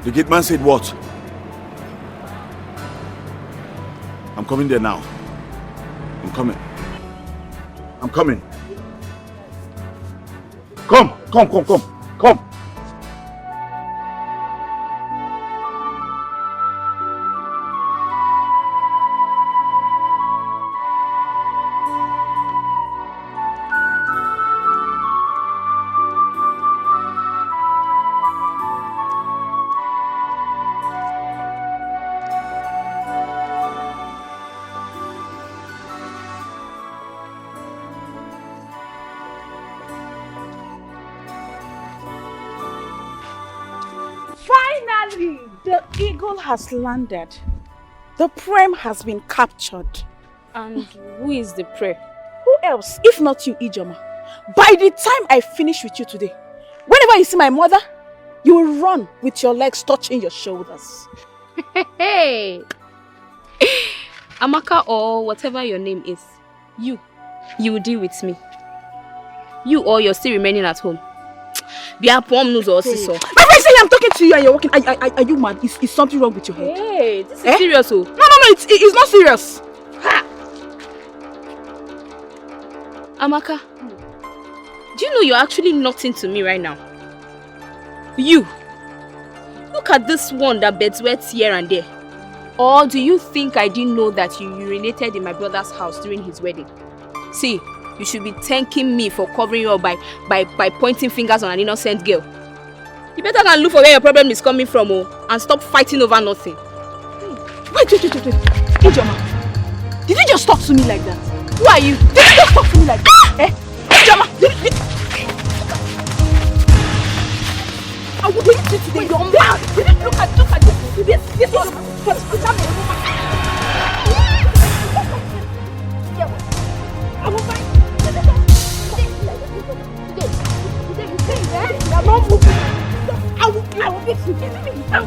The gate man said what? I'm coming there now. I'm coming. I'm coming. Come. The eagle has landed. The prey has been captured. And who is the prey? Who else, if not you, Ijoma? By the time I finish with you today, whenever you see my mother, you will run with your legs touching your shoulders. Hey! Amaka, or whatever your name is, you will deal with me. You, or you're still remaining at home. My friend say I'm talking to you and you're walking. Are you mad? Is something wrong with your head? Hey, this is serious. Oh. No, it's not serious. Ha! Amaka, do you know you're actually nothing to me right now? You. Look at this one that beds wet here and there. Or do you think I didn't know that you urinated in my brother's house during his wedding? See, you should be thanking me for covering you up by pointing fingers on an innocent girl. You better go and look for where your problem is coming from, and stop fighting over nothing. Wait. Ijoma, did you just talk to me like that? Who are you? Did you just talk to me like that? Ijoma, I will hit you today. You're mad. Look at this one. I will find. I will fix you. I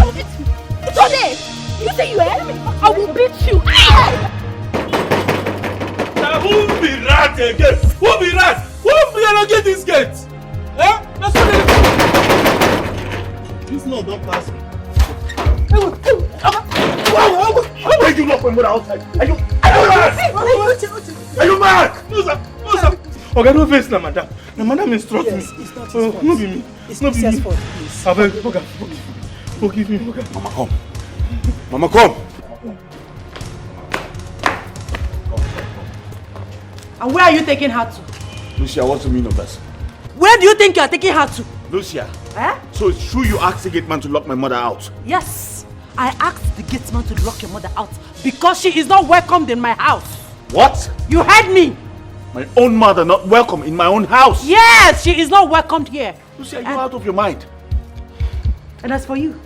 will fix you. Today, you say you are enemy. I will beat you. Now who be rat again? Who be rat? Who be allocate this gate? Eh? That's what this no don't pass me. Why you lock my mother outside? Are you mad? No sir. Okay, no face now, madam. The madam instructs me. It's not his fault. No be me. It's not his fault, please. Forgive me. Mama, come. And where are you taking her to? Lucia, I want to meet no person. Where do you think you are taking her to? Lucia. Eh? So it's true you asked the gate man to lock my mother out? Yes. I asked the gate man to lock your mother out because she is not welcomed in my house. What? You heard me. My own mother not welcome in my own house? Yes, she is not welcomed here. Lucia, you're out of your mind. And as for you,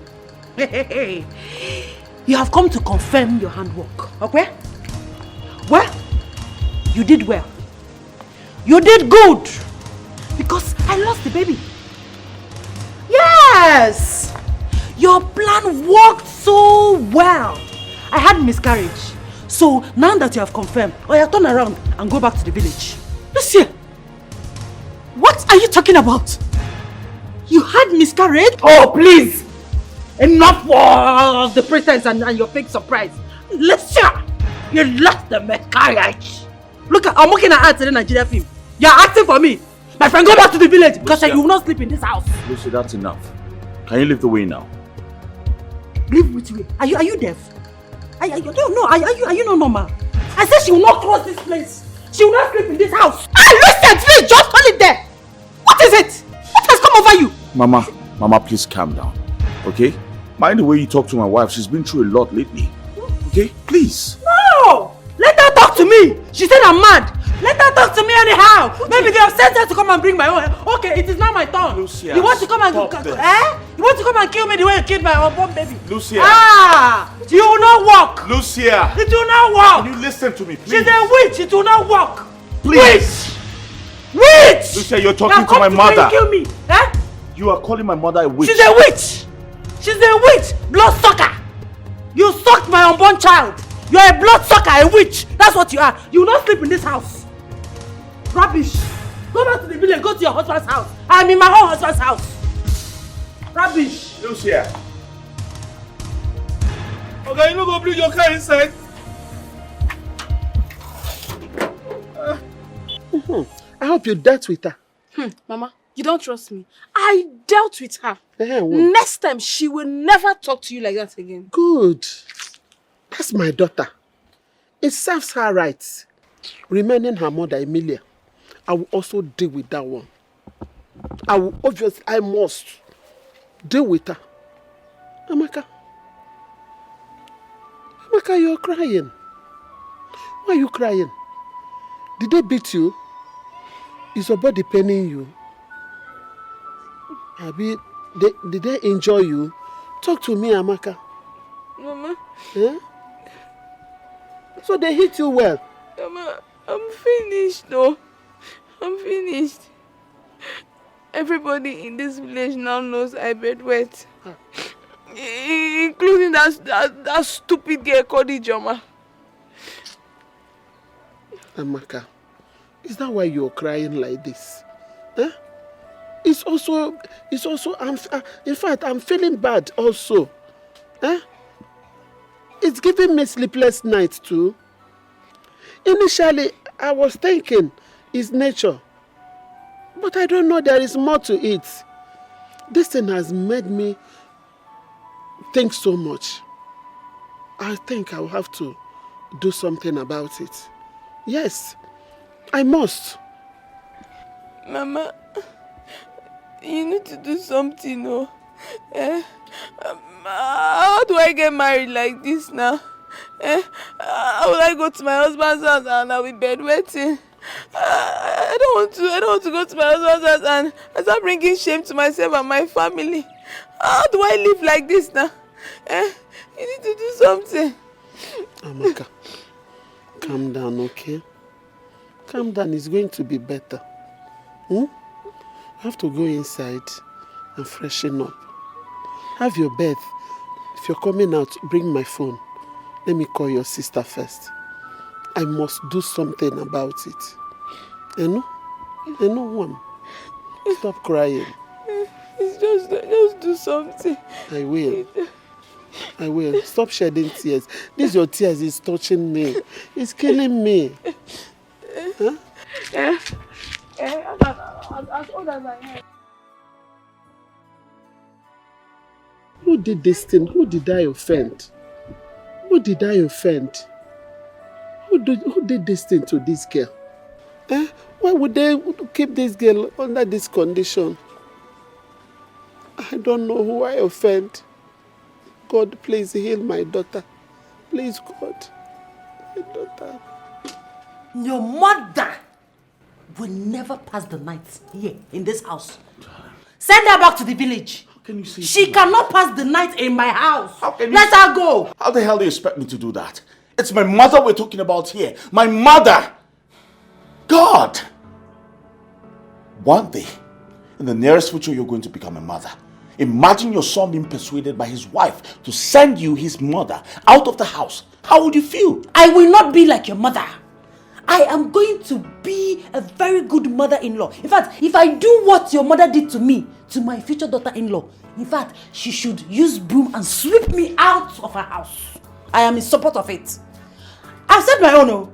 you have come to confirm your handwork, okay? Well, you did well. You did good. Because I lost the baby. Yes! Your plan worked so well. I had miscarriage. So now that you have confirmed, turn around and go back to the village. Lucia, what are you talking about? You had miscarriage? Oh, please! Enough of the pretense and your fake surprise. Lucia, you lost the miscarriage. Look, I'm looking at the Nigerian film. You're acting for me. My friend, go back to the village because you will not sleep in this house. Lucia, that's enough. Can you leave the way now? Leave which way? Are you deaf? Are you not normal? I said she will not cross this place. She will not sleep in this house. Listen, please, just hold it there. What is it? What has come over you? Mama, please calm down. Okay? Mind the way you talk to my wife. She's been through a lot lately. Okay? Please. No! Let her talk to me. She said I'm mad. Let her talk to me anyhow. Maybe they have sent her to come and bring my own. Okay, it is now my turn. Lucia, you want to come and You want to come and kill me the way you killed my unborn baby? Lucia. You will not walk. Lucia. It will not walk. Can you listen to me, please? She's a witch. It will not walk. Please. Witch. Lucia, you're talking to my mother. Kill me. Eh? You are calling my mother a witch. She's a witch. She's a witch. Blood sucker. You sucked my unborn child. You're a blood sucker, a witch. That's what you are. You will not sleep in this house. Rubbish. Go back to the village. Go to your husband's house. I'm in my own husband's house. Rubbish. Lucia. Okay, you no go bring your car inside. I hope you dealt with her. Mama, you don't trust me. I dealt with her. What? Next time, she will never talk to you like that again. Good. That's my daughter. It serves her right. Remaining her mother, Emilia, I will also deal with that one. I must deal with her. Amaka, you're crying. Why are you crying? Did they beat you? Is your body paining you? Did they injure you? Talk to me, Amaka. Mama. Yeah? So they hit you well? Mama, I'm finished though. I'm finished. Everybody in this village now knows I bed wet. Including that stupid girl called Ijoma. Amaka, is that why you're crying like this? Huh? It's also, in fact, I'm feeling bad also. Huh? It's giving me sleepless nights too. Initially, I was thinking it's nature. But I don't know, there is more to it. This thing has made me think so much. I think I'll have to do something about it. Yes, I must. Mama, you need to do something, no? How do I get married like this now? How will I go to my husband's house and I'll be bedwetting? I don't want to go to my husband's house and start bringing shame to myself and my family. How do I live like this now? You need to do something. Amaka, calm down, okay? Calm down, it's going to be better. You have to go inside and freshen up. Have your bath. If you're coming out, bring my phone. Let me call your sister first. I must do something about it. You know one. Stop crying. It's just do something. I will. Stop shedding tears. This your tears is touching me. It's killing me. Huh? As old as I am. Who did this thing? Who did I offend? Who did I offend? Who did this thing to this girl? Why would they keep this girl under this condition? I don't know who I offend. God, please heal my daughter. Please, God. My daughter. Your mother will never pass the night here in this house. Send her back to the village. How can you say she that? cannot pass the night in my house. Let her go. How the hell do you expect me to do that? It's my mother we're talking about here. My mother! God! One day, in the nearest future, you're going to become a mother. Imagine your son being persuaded by his wife to send you, his mother, out of the house. How would you feel? I will not be like your mother. I am going to be a very good mother-in-law. In fact, if I do what your mother did to me, to my future daughter-in-law, in fact, she should use broom and sweep me out of her house. I am in support of it. I've said my own. Oh.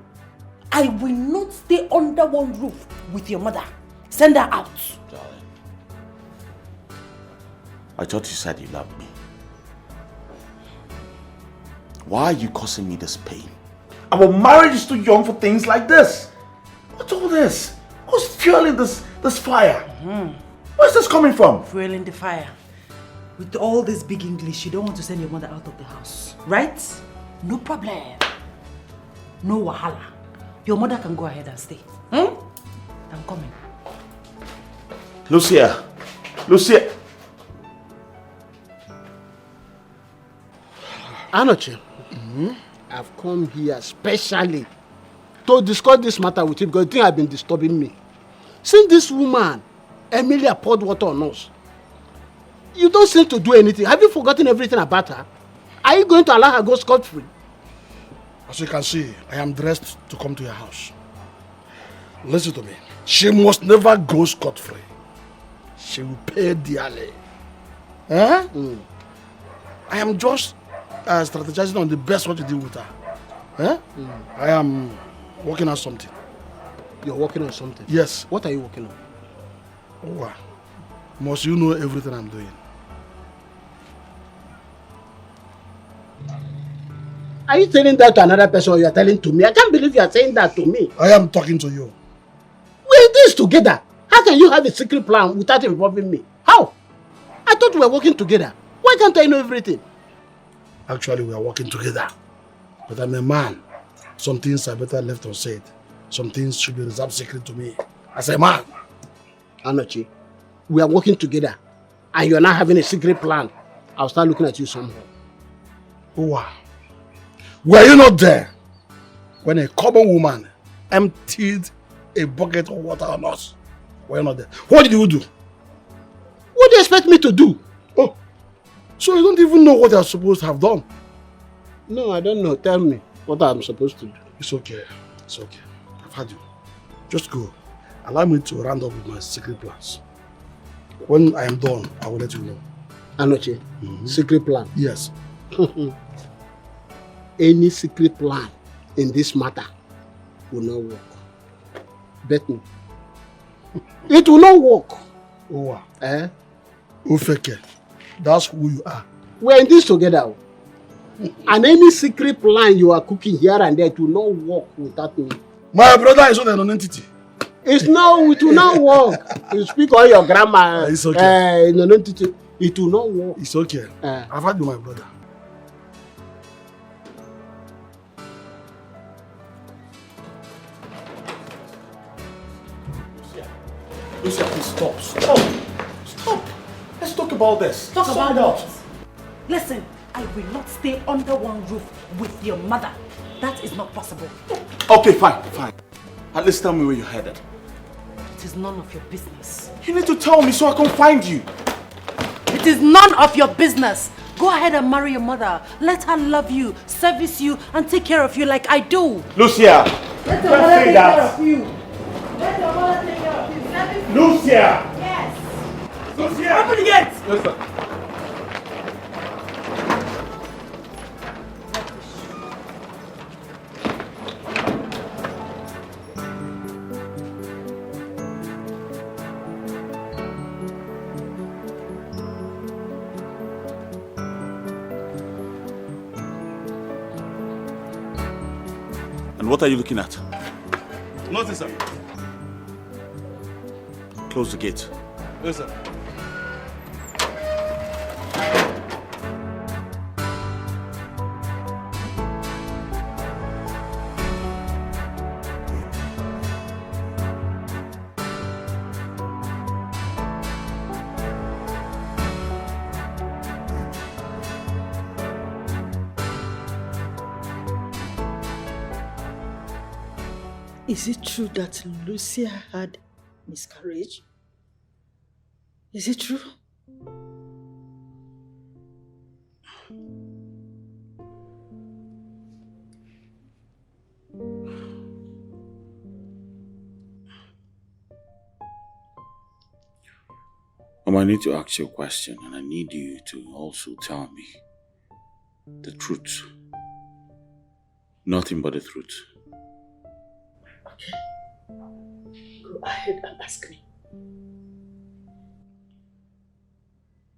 I will not stay under one roof with your mother. Send her out. Darling, I thought you said you loved me. Why are you causing me this pain? Our marriage is too young for things like this. What's all this? Who's fueling this fire? Where's this coming from? Fueling the fire. With all this big English, you don't want to send your mother out of the house, right? No problem. No wahala. Your mother can go ahead and stay. I'm coming. Lucia. Anoche, I've come here specially to discuss this matter with you because the thing has been disturbing me. Since this woman, Emilia, poured water on us, you don't seem to do anything. Have you forgotten everything about her? Are you going to allow her go scot-free? As you can see, I am dressed to come to your house. Listen to me. She must never go scot-free. She will pay dearly. Eh? I am just strategizing on the best way to deal with her. Eh? I am working on something. You're working on something? Yes. What are you working on? Oh, must you know everything I'm doing? Are you telling that to another person or you are telling to me? I can't believe you are saying that to me. I am talking to you. We're in this together. How can you have a secret plan without involving me? How? I thought we were working together. Why can't I know everything? Actually, we are working together. But I'm a man. Some things are better left unsaid. Some things should be reserved secret to me. As a man. Anochi, we are working together. And you are not having a secret plan. I'll start looking at you somehow. Wow. Were you not there when a common woman emptied a bucket of water on us? Were you not there? What did you do? What do you expect me to do? Oh, so you don't even know what you're supposed to have done? No, I don't know. Tell me what I'm supposed to do. It's okay. It's okay. I've had you. Just go. Allow me to round up with my secret plans. When I am done, I will let you know. Anoche, secret plan? Yes. Any secret plan in this matter will not work. Bet me. It will not work. Oh, wow. Eh? Ufeke. That's who you are. We're in this together. And any secret plan you are cooking here and there, it will not work without me. My brother is not an entity. It will not work. You speak all your grammar. It's okay. In an entity, it will not work. It's okay. I've had you, my brother. Lucia, please stop. Stop. Let's talk about this. Talk about what? Listen, I will not stay under one roof with your mother. That is not possible. Okay, fine. At least tell me where you're headed. It is none of your business. You need to tell me so I can find you. It is none of your business. Go ahead and marry your mother. Let her love you, service you, and take care of you like I do. Lucia! Let your mother take care of you. Let your mother take care of you. Lucia! Yes. Lucia! Open the gate. Yes, sir. And what are you looking at? Nothing, sir. Close the gate. Yes, sir. Is it true that Lucia had miscarriage? Is it true? I need to ask you a question, and I need you to also tell me the truth. Nothing but the truth. Okay. Go ahead and ask me.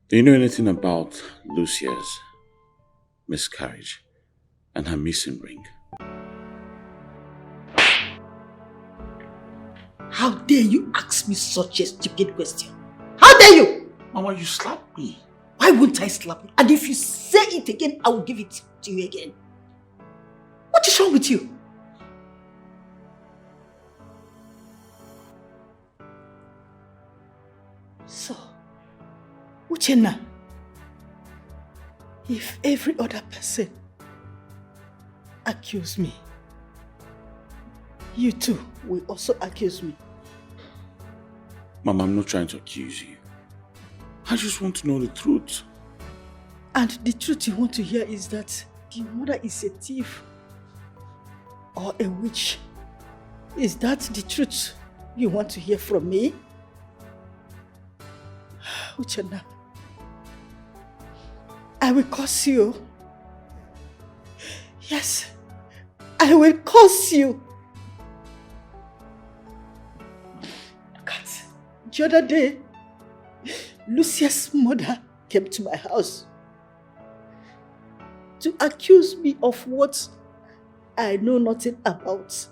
Do you know anything about Lucia's miscarriage and her missing ring? How dare you ask me such a stupid question? How dare you? Mama, you slapped me. Why wouldn't I slap you? And if you say it again, I will give it to you again. What is wrong with you? So, Uchenna, if every other person accuse me, you too will also accuse me. Mama, I'm not trying to accuse you. I just want to know the truth. And the truth you want to hear is that your mother is a thief or a witch. Is that the truth you want to hear from me? Uchenna, I will curse you. Yes, I will curse you. The other day, Lucia's mother came to my house to accuse me of what I know nothing about.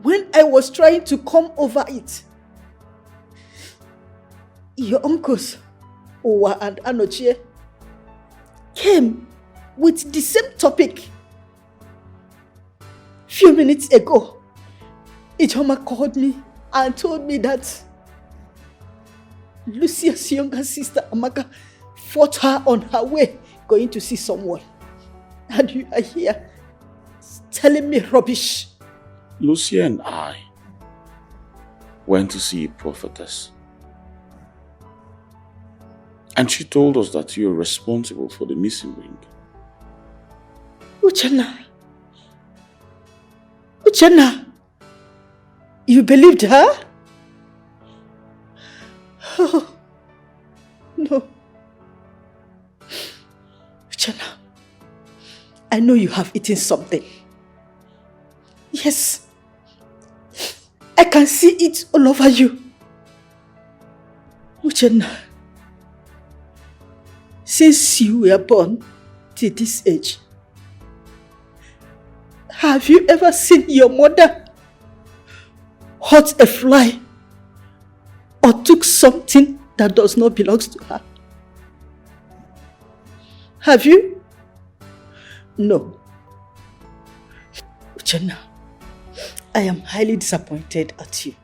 When I was trying to come over it, your uncles, Owa and Anochie, came with the same topic. Few minutes ago, Ijoma called me and told me that Lucia's younger sister Amaka fought her on her way going to see someone. And you are here telling me rubbish. Lucia and I went to see a prophetess. And she told us that you're responsible for the missing ring. Uchenna, you believed her? Oh, no. Uchenna, I know you have eaten something. Yes, I can see it all over you. Uchenna, since you were born to this age, have you ever seen your mother hurt a fly or took something that does not belong to her? Have you? No. Uchenna, I am highly disappointed at you.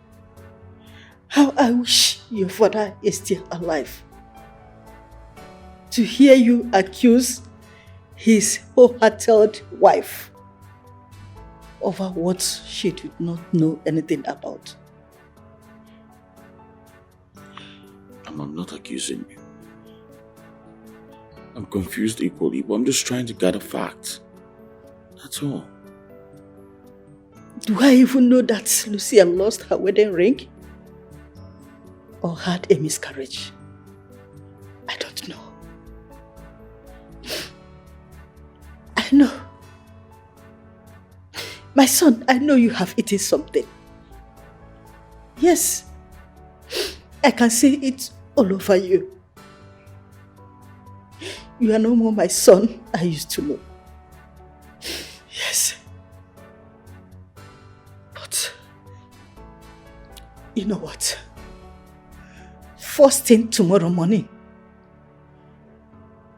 How I wish your father is still alive. To hear you accuse his wholehearted wife over what she did not know anything about. I'm not accusing you. I'm confused equally, but I'm just trying to gather facts. That's all. Do I even know that Lucia lost her wedding ring? Or had a miscarriage? I don't know. I know. My son, I know you have eaten something. Yes. I can see it all over you. You are no more my son I used to know. Yes. But, you know what? First thing tomorrow morning,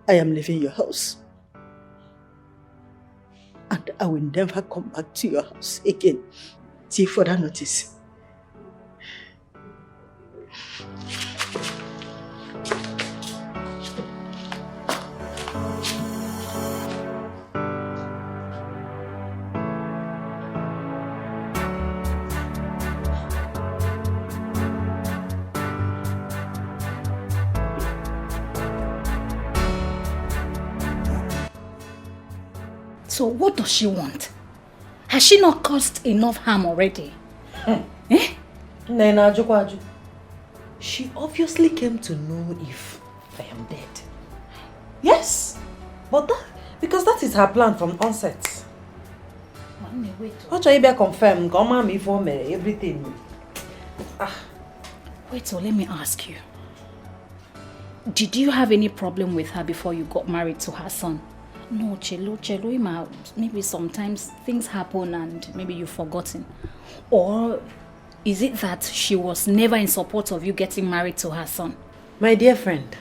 I am leaving your house. And I will never come back to your house again till further notice. So what does she want? Has she not caused enough harm already? Eh? Nena Ajukwaju. She obviously came to know if I am dead. Yes, but because that is her plan from onset. What shall you be confirmed? Come before me, everything. Wait, so let me ask you. Did you have any problem with her before you got married to her son? No, Chelo, maybe sometimes things happen and maybe you've forgotten. Or is it that she was never in support of you getting married to her son? My dear friend,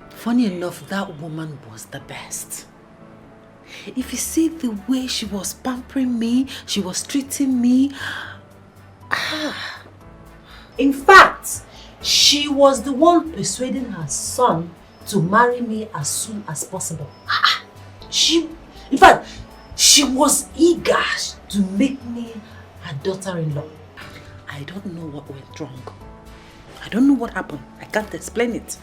funny enough, that woman was the best. If you see the way she was pampering me, she was treating me. In fact, she was the one persuading her son to marry me as soon as possible. In fact, she was eager to make me her daughter-in-law. I don't know what went wrong. I don't know what happened. I can't explain it.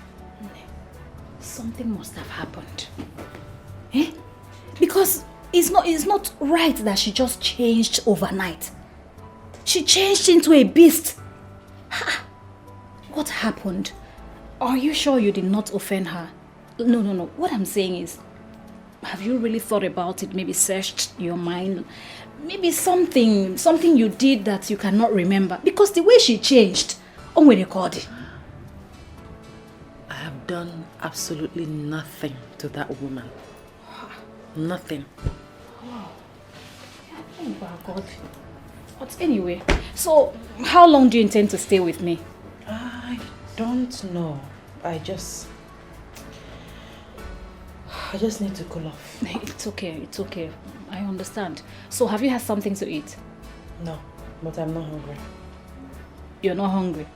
Something must have happened. Eh? Because it's not right that she just changed overnight. She changed into a beast. What happened? Are you sure you did not offend her? No. What I'm saying is, have you really thought about it? Maybe searched your mind? Maybe something you did that you cannot remember? Because the way she changed, when you called it. I have done absolutely nothing to that woman. Nothing. Oh my God. But anyway, so how long do you intend to stay with me? I don't know. I just need to cool off. It's okay. I understand. So have you had something to eat? No, but I'm not hungry. You're not hungry?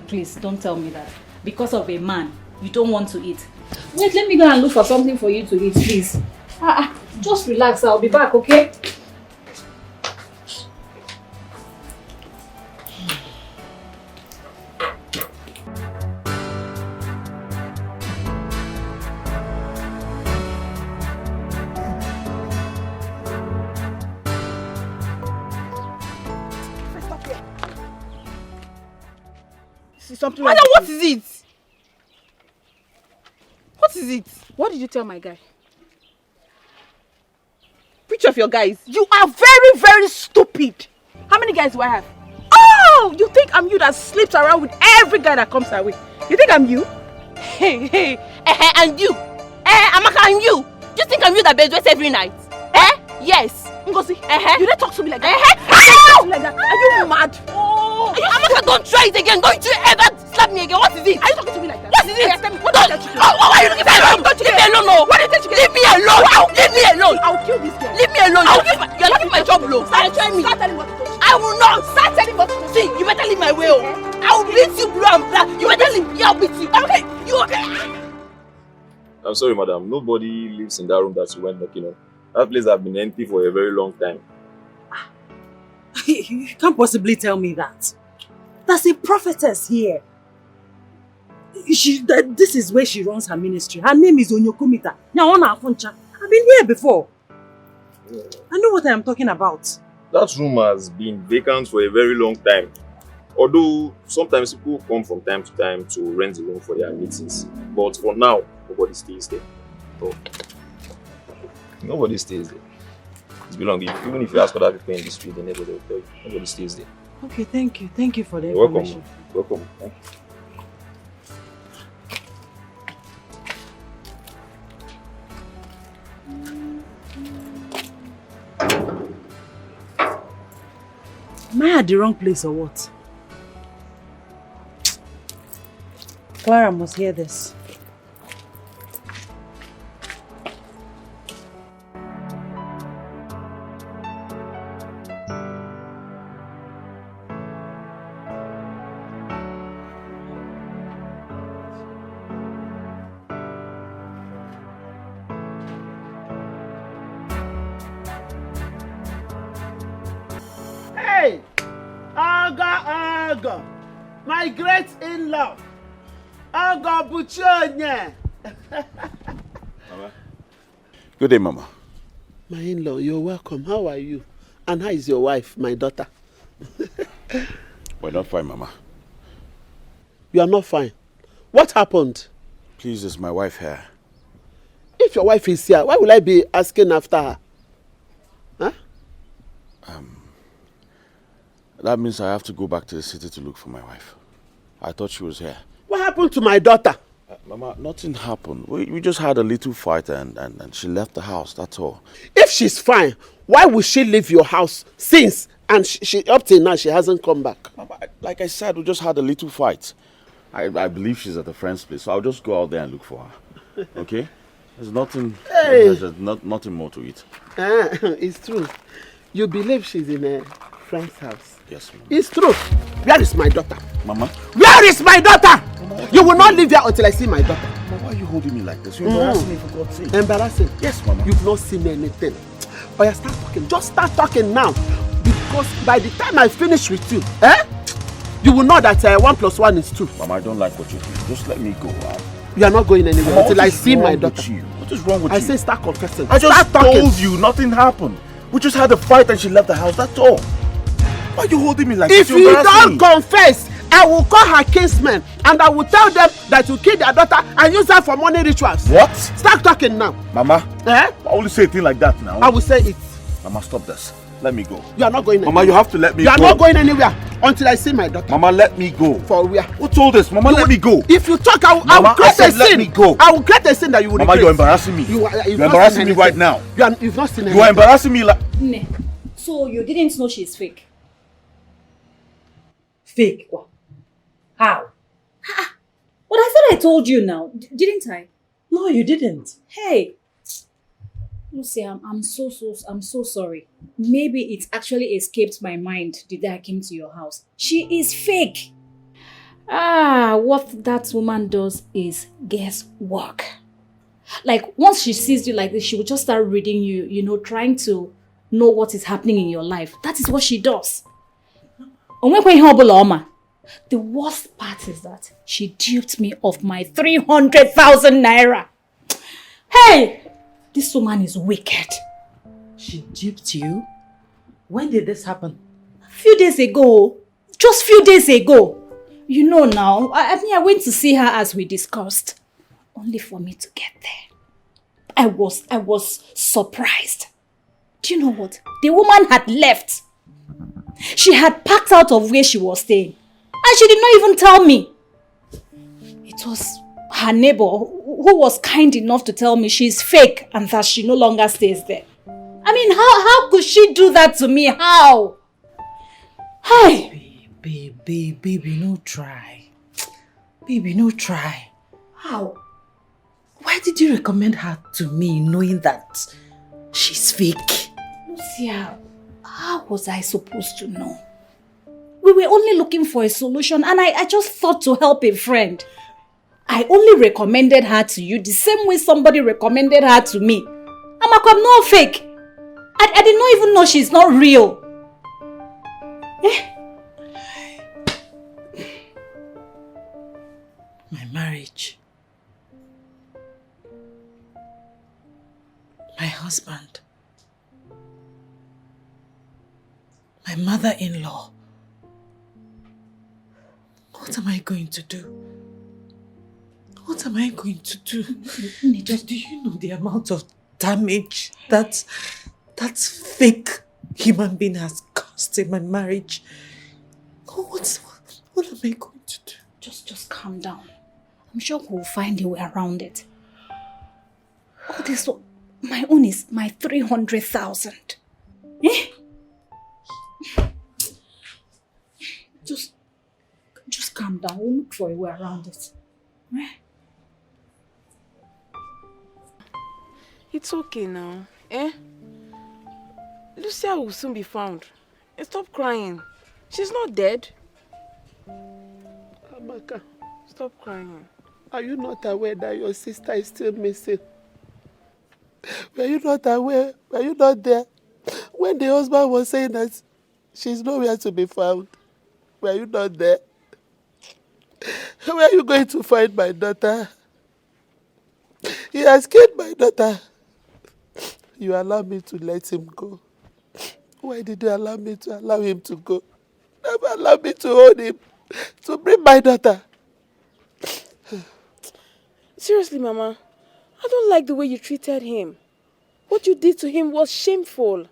Please, don't tell me that. Because of a man, you don't want to eat. Wait, let me go and look for something for you to eat, please. Just relax, I'll be back, okay? Something like what is it? What is it? What did you tell my guy? Which of your guys? You are very, very stupid. How many guys do I have? Oh, you think I'm you that sleeps around with every guy that comes our way? You think I'm you? Hey, and you? Amaka, and you? Do you think I'm you that beds every night? Yes. Ngozi, you don't talk to me like that. Are you mad? Oh. Amaka, don't try it again. Don't you ever slap me again. What is it? Are you talking to me like that? What is it? Yes, tell me. What are you doing? Why are you looking at me? Leave me alone. No. What is it? Leave me alone. Leave me alone. I'll kill this girl. Leave me alone. You're leaving my job low. Start telling me what to do. I will not. Start telling me what to do. See, you better leave my way. I will beat you blue and black. You better leave. Yeah, I'll beat you. Okay. You okay? I'm sorry, madam. Nobody lives in that room that you went knocking on. That place has been empty for a very long time. You can't possibly tell me that. There's a prophetess here. This is where she runs her ministry. Her name is Onyokomita. I've been here before. I know what I am talking about. That room has been vacant for a very long time. Although sometimes people come from time to time to rent the room for their meetings. But for now, nobody stays there. So, nobody stays there. It's belonging. Even if you ask other people in the street, they never will tell you. Nobody stays there. Okay, thank you. Thank you for the You're information. welcome. Thank you. Am I at the wrong place or what? Clara must hear this. My great in-law, Oga Buchonya. Mama. Good day, Mama. My in-law, you're welcome. How are you? And how is your wife, my daughter? We're not fine, Mama. You are not fine. What happened? Please, is my wife here? If your wife is here, why will I be asking after her? Huh? That means I have to go back to the city to look for my wife. I thought she was here. What happened to my daughter? Mama, nothing happened. We just had a little fight and she left the house, that's all. If she's fine, why would she leave your house since? And she up till now, she hasn't come back. Mama, like I said, we just had a little fight. I believe she's at a friend's place, so I'll just go out there and look for her. Okay? There's nothing, there's nothing more to it. It's true. You believe she's in a friend's house? Yes, Mama. It's true. Where is my daughter? Mama? Where is my daughter? Mama, you will not leave here until I see my daughter. Mama, why are you holding me like this? You're embarrassing me, for God's sake. Embarrassing? Yes, Mama. You've not seen anything. Oh, yeah, start talking. Just start talking now. Because by the time I finish with you, you will know that 1 + 1 is 2. Mama, I don't like what you do. Just let me go. You are not going anywhere Mama, until I see my daughter. What is wrong with you? I say start confessing. I just told you nothing happened. We just had a fight and she left the house, that's all. Why are you holding me like this? If you don't confess, I will call her kinsmen and I will tell them that you killed their daughter and use her for money rituals. What? Start talking now. Mama, why will you say a thing like that now? I will say it. Mama, stop this. Let me go. You are not going anywhere. Mama, you have to let me go. You are not going anywhere until I see my daughter. Mama, let me go. For where? Who told this? Mama, let me go. If you talk, I will create a sin. Let me go. I will create a sin that you will Mama, regret. you're embarrassing me. You're embarrassing me right now. You've not seen anything. You are embarrassing me like... Ne. So you didn't know she's fake? Fake? How? But I thought I told you now, didn't I? No, you didn't. Hey, Lucy, I'm so sorry. Maybe it actually escaped my mind the day I came to your house. She is fake. What that woman does is guesswork. Like, once she sees you like this, she will just start reading you, trying to know what is happening in your life. That is what she does. The worst part is that she duped me of my 300,000 naira. Hey! This woman is wicked. She duped you? When did this happen? A few days ago. Just few days ago. You know now, I went to see her as we discussed. Only for me to get there. I was surprised. Do you know what? The woman had left. She had packed out of where she was staying. And she did not even tell me. It was her neighbor who was kind enough to tell me she's fake and that she no longer stays there. I mean, how could she do that to me? How? Hey! Baby, no try. Baby, no try. How? Why did you recommend her to me knowing that she's fake? Lucia, how was I supposed to know? We were only looking for a solution and I just thought to help a friend. I only recommended her to you the same way somebody recommended her to me. I'm not fake. I did not even know she's not real. My marriage. My husband. My mother-in-law. What am I going to do? What am I going to do? Do you know the amount of damage that fake human being has caused in my marriage? What am I going to do? Just calm down. I'm sure we'll find a way around it. All this, my own is my 300,000. Just calm down. We'll look for a way around it. It's okay now, Lucia will soon be found. Stop crying. She's not dead. Amaka, stop crying. Are you not aware that your sister is still missing? Were you not aware? Were you not there when the husband was saying that she's nowhere to be found? Were you not there? Where are you going to find my daughter? He has killed my daughter. You allowed me to let him go. Why did you allow me to allow him to go? Never allow me to hold him, to bring my daughter. Seriously, Mama, I don't like the way you treated him. What you did to him was shameful.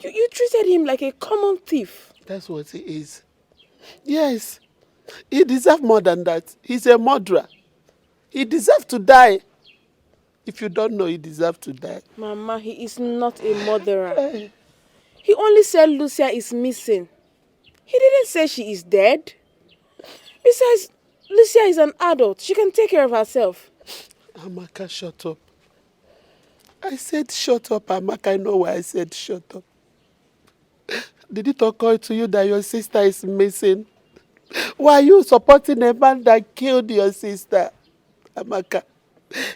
You treated him like a common thief. That's what he is. Yes. He deserves more than that. He's a murderer. He deserves to die. If you don't know, he deserves to die. Mama, he is not a murderer. He only said Lucia is missing. He didn't say she is dead. Besides, Lucia is an adult. She can take care of herself. Amaka, shut up. I said shut up, Amaka. I know why I said shut up. Did it occur to you that your sister is missing? Why are you supporting a man that killed your sister? Amaka,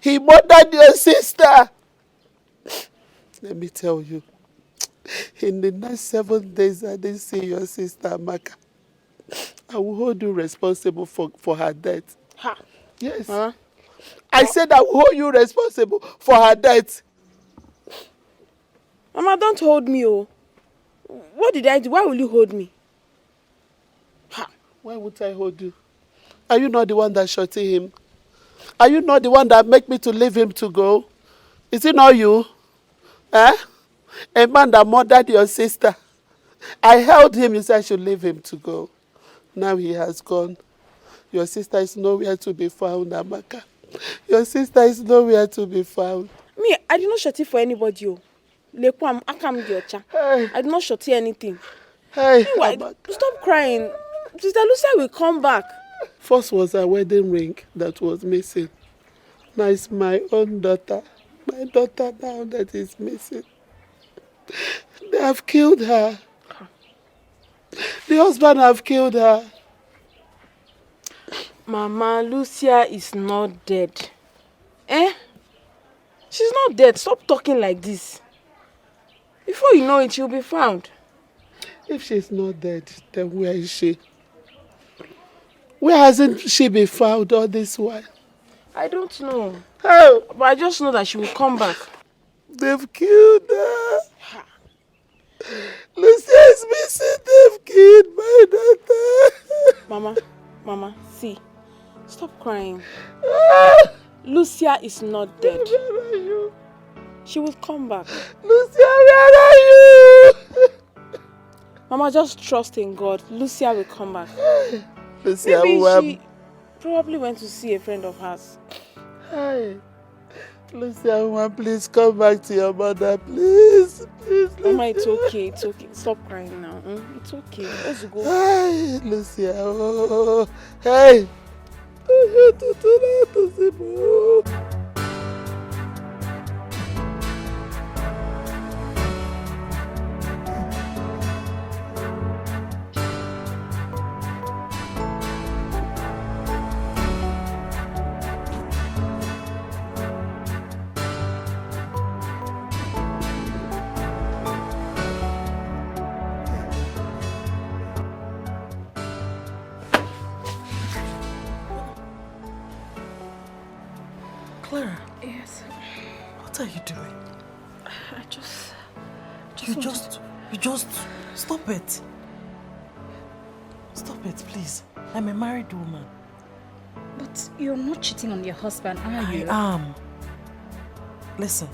he murdered your sister. Let me tell you, in the next 7 days I didn't see your sister, Amaka. I will hold you responsible for her death. Ha. Yes. Huh? I said I will hold you responsible for her death. Mama, don't hold me, oh. What did I do? Why will you hold me? Ha. Why would I hold you? Are you not the one that shot him? Are you not the one that make me to leave him to go? Is it not you? Eh? A man that murdered your sister. I held him, you said I should leave him to go. Now he has gone. Your sister is nowhere to be found, Amaka. Your sister is nowhere to be found. Me, I did not shorty for anybody. I did not shorty anything. Hey, anyway, stop crying. Sister Lucia will come back. First was a wedding ring that was missing. Now it's my own daughter. My daughter now that is missing. They have killed her. The husband have killed her. Mama, Lucia is not dead. Eh? She's not dead. Stop talking like this. Before you know it, she'll be found. If she's not dead, then where is she? Where hasn't she been found all this while? I don't know. How? But I just know that she will come back. They've killed her. Lucia is missing. They've killed my daughter. Mama, see. Stop crying. Lucia is not dead. Where are you? She will come back. Lucia, where are you? Mama, just trust in God. Lucia will come back. Lucia, maybe she probably went to see a friend of hers. Hi. Lucia, please come back to your mother, please. Please, Mama, it's okay. It's okay. Stop crying now. It's okay. Let's go. Hi, Lucia. Oh, hey. Clara. Yes. What are you doing? I just You just stop it. Stop it, please. I'm a married woman. But you're not cheating on your husband, are you? I am. Listen,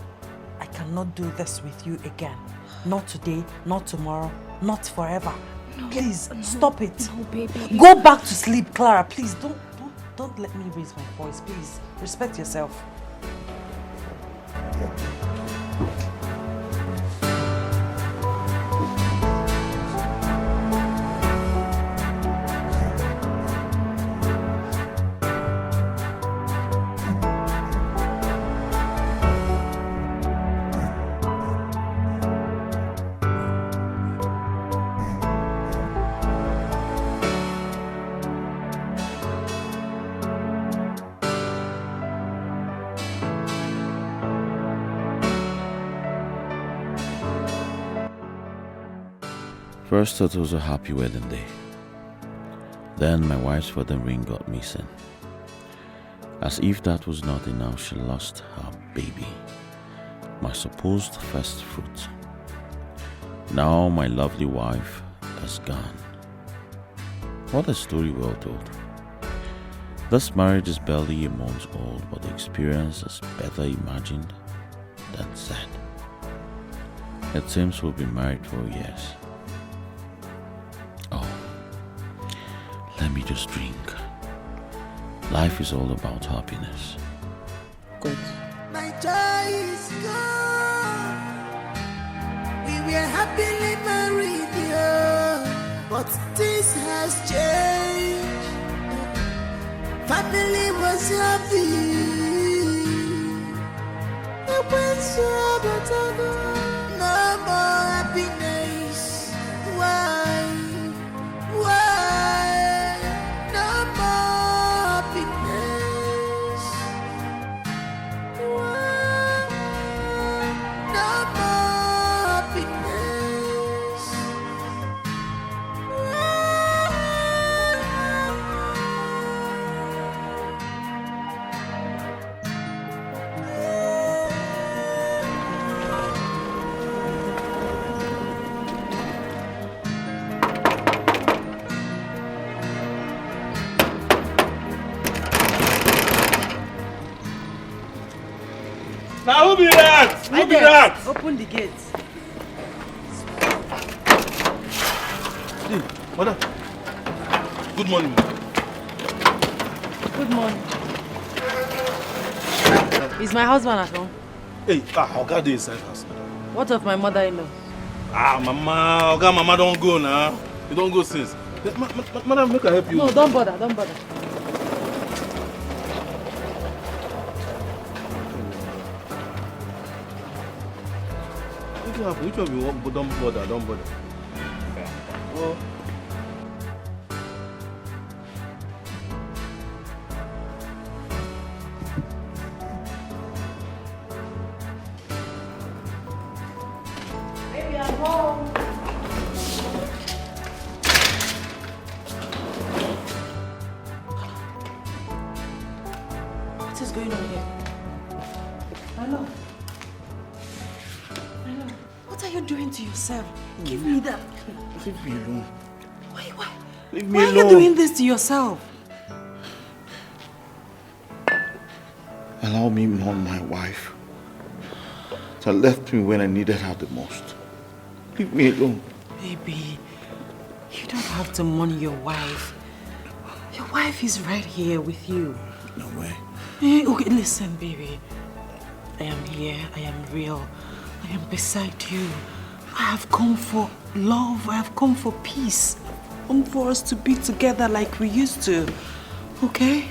I cannot do this with you again. Not today, not tomorrow, not forever. No, please, stop it. No, baby. Go back to sleep, Clara. Please, don't let me raise my voice. Please, respect yourself. First, it was a happy wedding day. Then my wife's wedding ring got missing. As if that was not enough, she lost her baby, my supposed first fruit. Now my lovely wife is gone. What a story well told. This marriage is barely a month old, but the experience is better imagined than said. It seems we've been married for years. Oh, let me just drink. Life is all about happiness. Good. My joy is gone. We were happily married, yeah, but this has changed. Family was happy. It went so better. No more happiness. Why? No more happiness. Why? No more happiness. Now who be that? Who be that? Open the gate. Hey, madam. Good morning. Good morning. Is my husband at home? Hey, Oga dey inside house. What of my mother-in-law? Mama, Oga, Mama don't go now. You don't go since. Madam, make I help you. No, don't bother, don't bother. Which one you want? Don't bother, don't bother. Oh. Baby, I'm home. What is going on here? Hello. What are you doing to yourself? Give me that. Leave me alone. Why? Leave me Why alone. are you doing this to yourself? Allow me mourn my wife that left me when I needed her the most. Leave me alone. Baby, you don't have to mourn your wife. Your wife is right here with you. No way. Okay, listen, baby. I am here. I am real. I am beside you. I have come for love. I have come for peace. I've come for us to be together like we used to. Okay?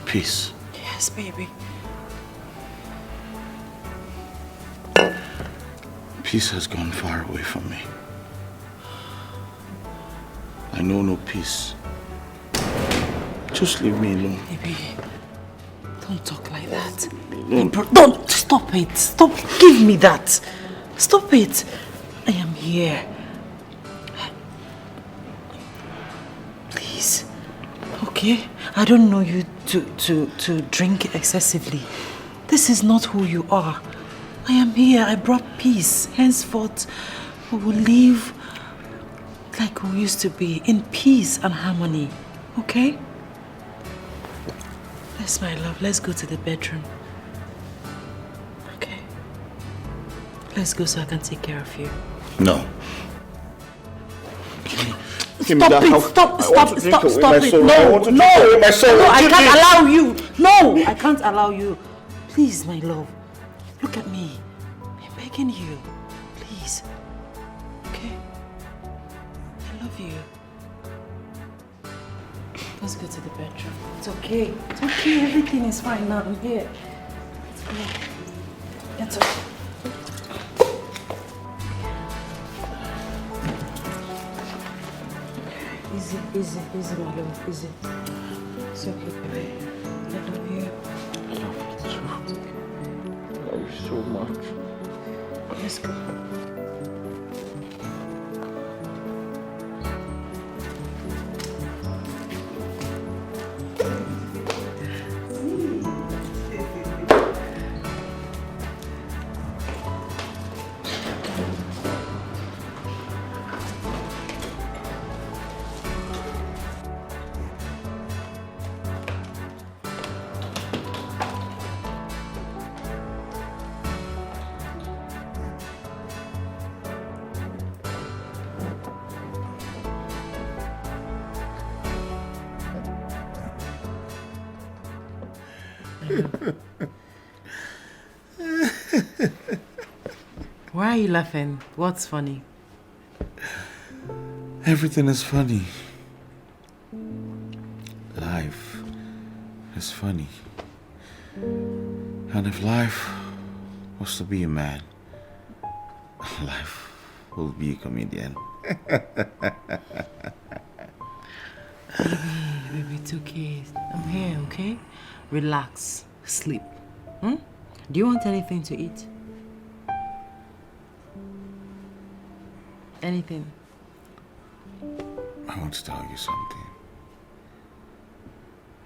Peace. Yes, baby. Peace has gone far away from me. I know no peace. Just leave me alone. Baby, don't talk like that. Don't, stop it. Stop, give me that. Stop it. I am here. Please. Okay? I don't know you to drink excessively. This is not who you are. I am here. I brought peace. Henceforth, we will live like we used to be, in peace and harmony. Okay? Yes, my love. Let's go to the bedroom. Okay? Let's go so I can take care of you. No. Stop it! Stop it! No, No, I can't allow you. No, I can't allow you. Please, my love. Look at me. I'm begging you. Please. Okay? I love you. Let's go to the bedroom. It's okay. It's okay. Everything is fine now. I'm here. Let's go. It's okay. Easy, my love. Easy. It's okay, baby. I love you. I love you so much. Let's go. Why are you laughing? What's funny? Everything is funny. Life is funny. And if life was to be a man, life will be a comedian. Baby, it's okay. I'm here, okay? Relax. Sleep. Do you want anything to eat? Anything? I want to tell you something.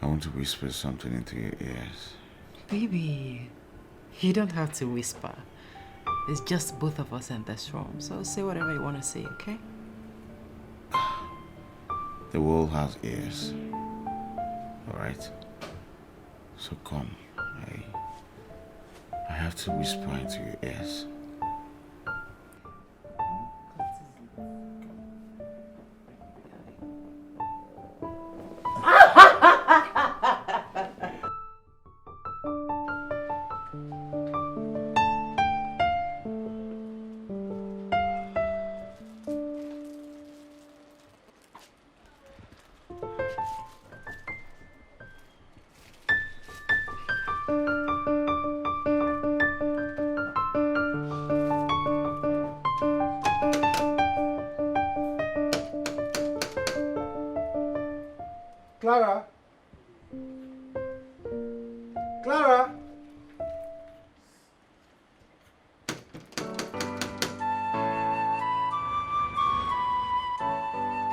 I want to whisper something into your ears. Baby, you don't have to whisper. It's just both of us in this room. So say whatever you want to say, okay? The world has ears. Alright? So come. I have to whisper into your ears. Clara? Clara?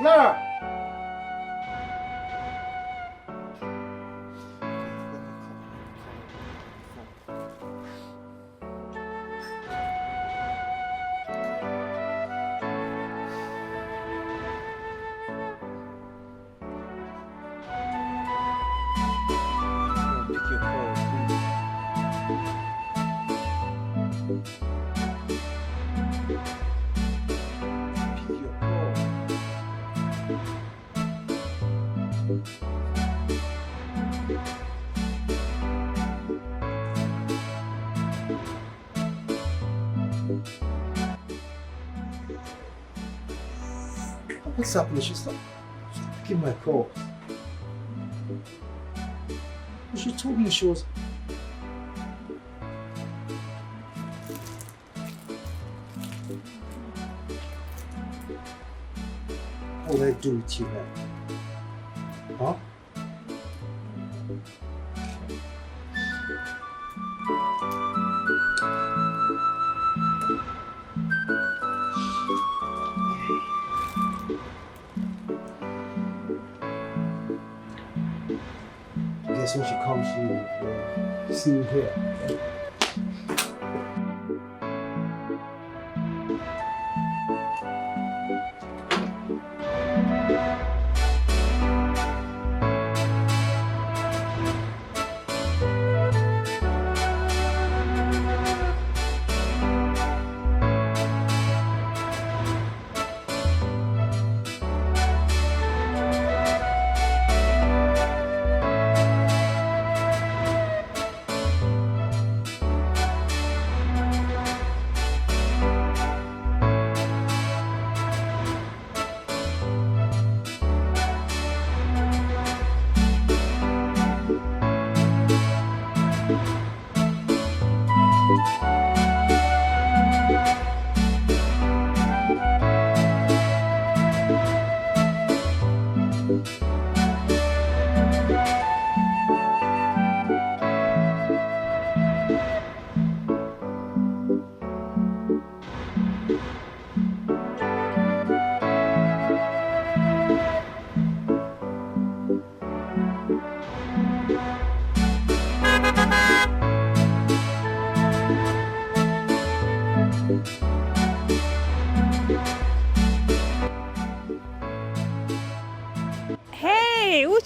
Clara? What's happening? She's not picking my call. She told me she was... What will I do with you now? Huh? Guess when she comes, she will see you here.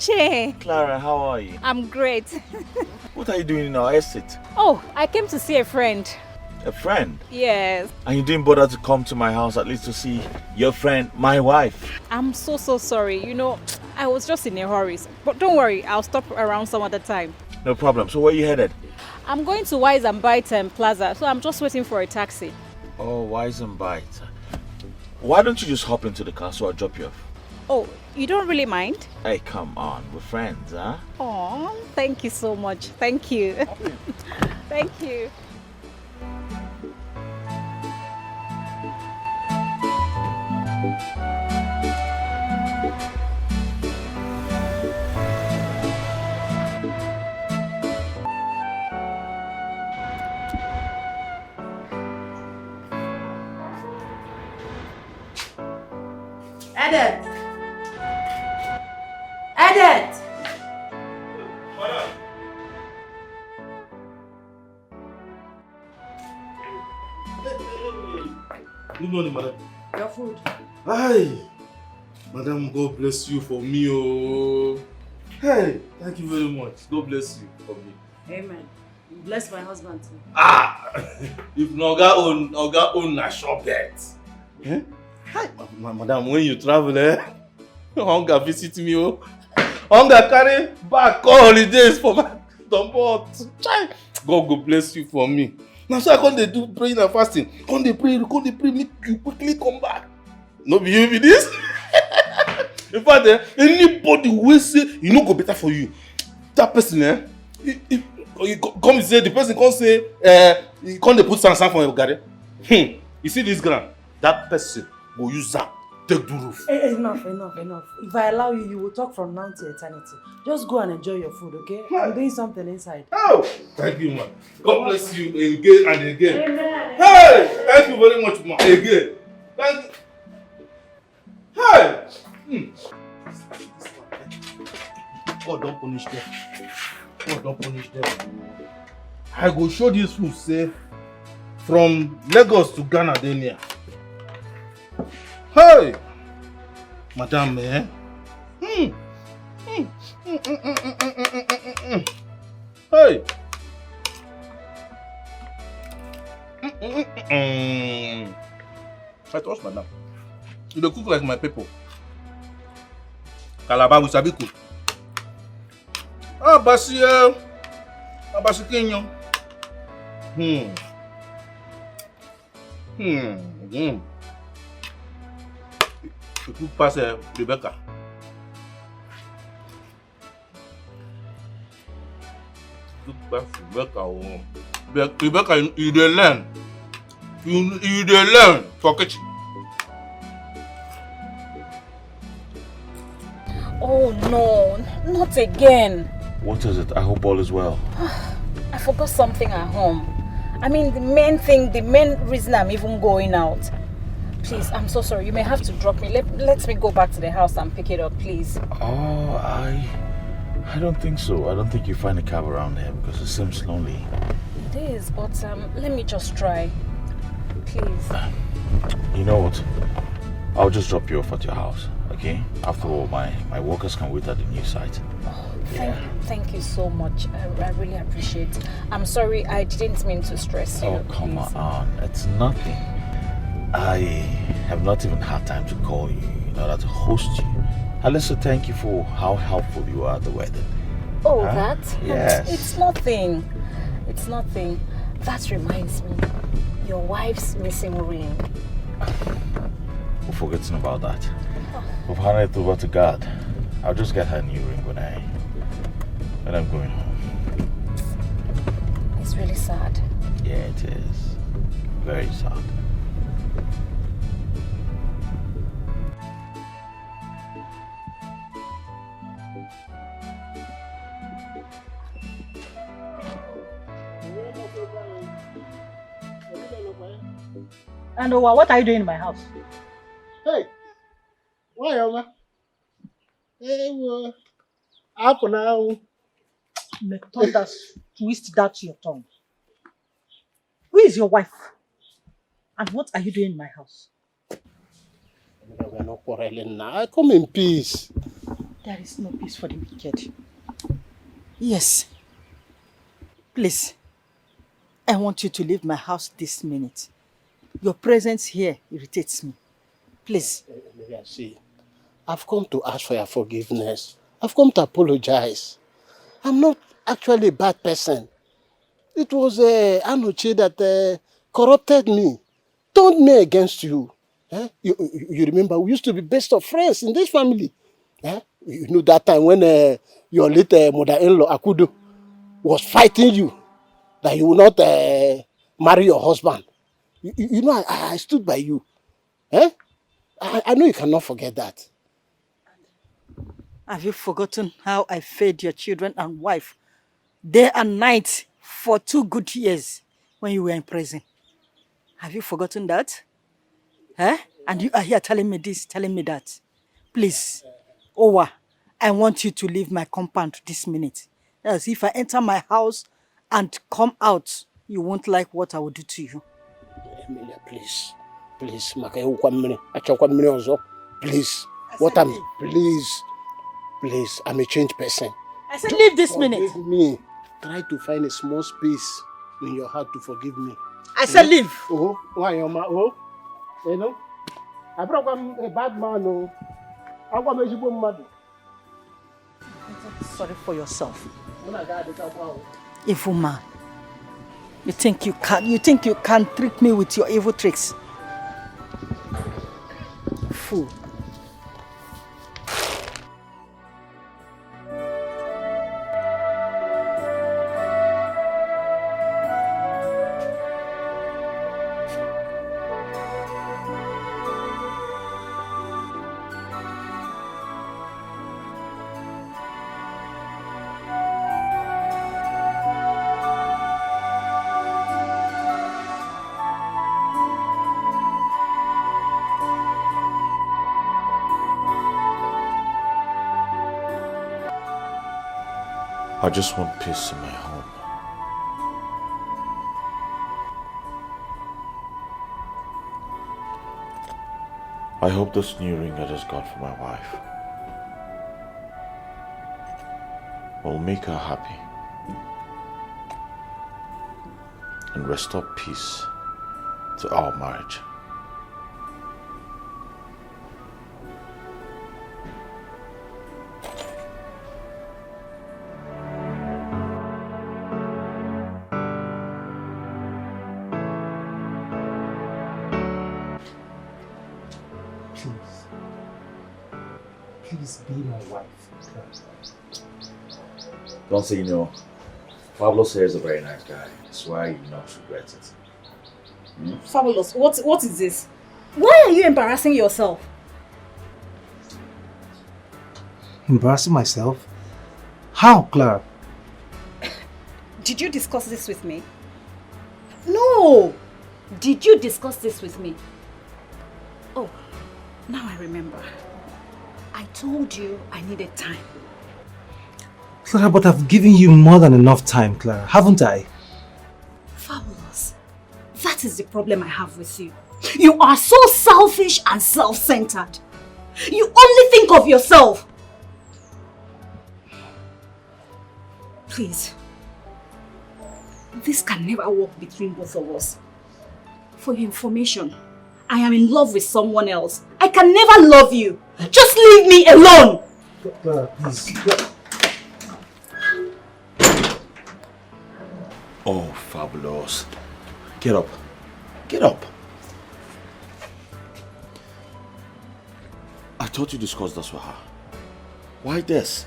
Okay? Clara, how are you? I'm great. What are you doing in our estate? Oh, I came to see a friend. A friend? Yes. And you didn't bother to come to my house at least to see your friend, my wife? I'm so sorry. You know, I was just in a hurry. But don't worry, I'll stop around some other time. No problem. So where are you headed? I'm going to Wise and Bite Plaza, so I'm just waiting for a taxi. Oh, Wise and Bite. Why don't you just hop into the car so I'll drop you off? Oh, you don't really mind? Hey, come on. We're friends, huh? Oh, thank you so much. Thank you. Thank you. Edith! Edith! Good morning, madam. Your food. Hi! Madam, God bless you for me, oh. Hey, thank you very much. God bless you for me. Amen. bless my husband too. If Oga own na sure bet. Eh? Hi, madam, when you travel, hunger visit me, oh. Hunger carry back all holidays for my support. God go bless you for me. Now so I can't do praying and fasting. Can't they pray, make you quickly come back. No be you be this. In fact, anybody who say you no go better for you, that person, you come say the person can't say you can't put sand for your garden. You see this ground? That person go use that take the roof. Enough. If I allow you, you will talk from now to eternity. Just go and enjoy your food, okay? I'm doing something inside. Oh, thank you, man. God bless you again and again. Amen. Hey, thank you very much, man. Again. Thank you. Hey. God don't punish them. God don't punish them. I go show this food, say, from Lagos to Ghana, then here. Hey, madam, eh? Hey. I trust madam. You dey cook like my people. Calabar with sabi cook. Abasi Kenyo. You cook pass Rebecca. Cook pass Rebecca. Rebecca, you dey learn. You dey learn for kitchen. Oh no, not again. What is it? I hope all is well. I forgot something at home. I mean, the main reason I'm even going out. Please, I'm so sorry. You may have to drop me. Let me go back to the house and pick it up, please. Oh, I don't think so. I don't think you find a cab around here because it seems lonely. It is, but let me just try. Please. You know what? I'll just drop you off at your house, okay? After all, my workers can wait at the new site. Oh, thank you so much. I really appreciate it. I'm sorry, I didn't mean to stress you. Oh, come on. It's nothing. I have not even had time to call you in order to host you. I'll also thank you for how helpful you are at the wedding. Oh, that? Yes. It's nothing. It's nothing. That reminds me. Your wife's missing ring. We're forgetting about that. We've handed it over to God. I'll just get her a new ring when I'm going home. It's really sad. Yeah, it is. Very sad. And what are you doing in my house? Hey, why am I? Hey, up now. May thunder twist that your tongue. Who is your wife? And what are you doing in my house? We're not quarreling now. I come in peace. There is no peace for the wicked. Yes. Please, I want you to leave my house this minute. Your presence here irritates me. Please. See, I've come to ask for your forgiveness. I've come to apologize. I'm not actually a bad person. It was Anoche that corrupted me, turned me against you. You remember, we used to be best of friends in this family. You know that time when your late mother-in-law, Akudo, was fighting you, that you will not marry your husband. You know, I stood by you. I know you cannot forget that. Have you forgotten how I fed your children and wife day and night for 2 good years when you were in prison? Have you forgotten that? And you are here telling me this, telling me that. Please, Owa, I want you to leave my compound this minute. Else, if I enter my house and come out, you won't like what I will do to you. Emilia, please. Please, please. Please, I'm a changed person. I said leave this minute. Forgive me. try to find a small space in your heart to forgive me. I said leave. Oh, why, Oma? Oh, you know, I brought a bad man. Oh, I want to be mad. Sorry for yourself. Evil man. You think you can trick me with your evil tricks? Fool. I just want peace in my home. I hope this new ring I just got for my wife will make her happy and restore peace to our marriage. Please be my wife. Don't say no. Pablo says a very nice guy. That's why you not regret it. Fabulous. What is this? Why are you embarrassing yourself? Embarrassing myself? How, Clara? Did you discuss this with me? No! Did you discuss this with me? Oh, now I remember. I told you I needed time. Clara, but I've given you more than enough time, Clara, haven't I? Fabulous. That is the problem I have with you. You are so selfish and self-centered. You only think of yourself. Please. This can never work between both of us. For your information, I am in love with someone else. I can never love you. Just leave me alone. Clara, please. Oh, fabulous. Get up. Get up. I thought you discussed this with her. Why this?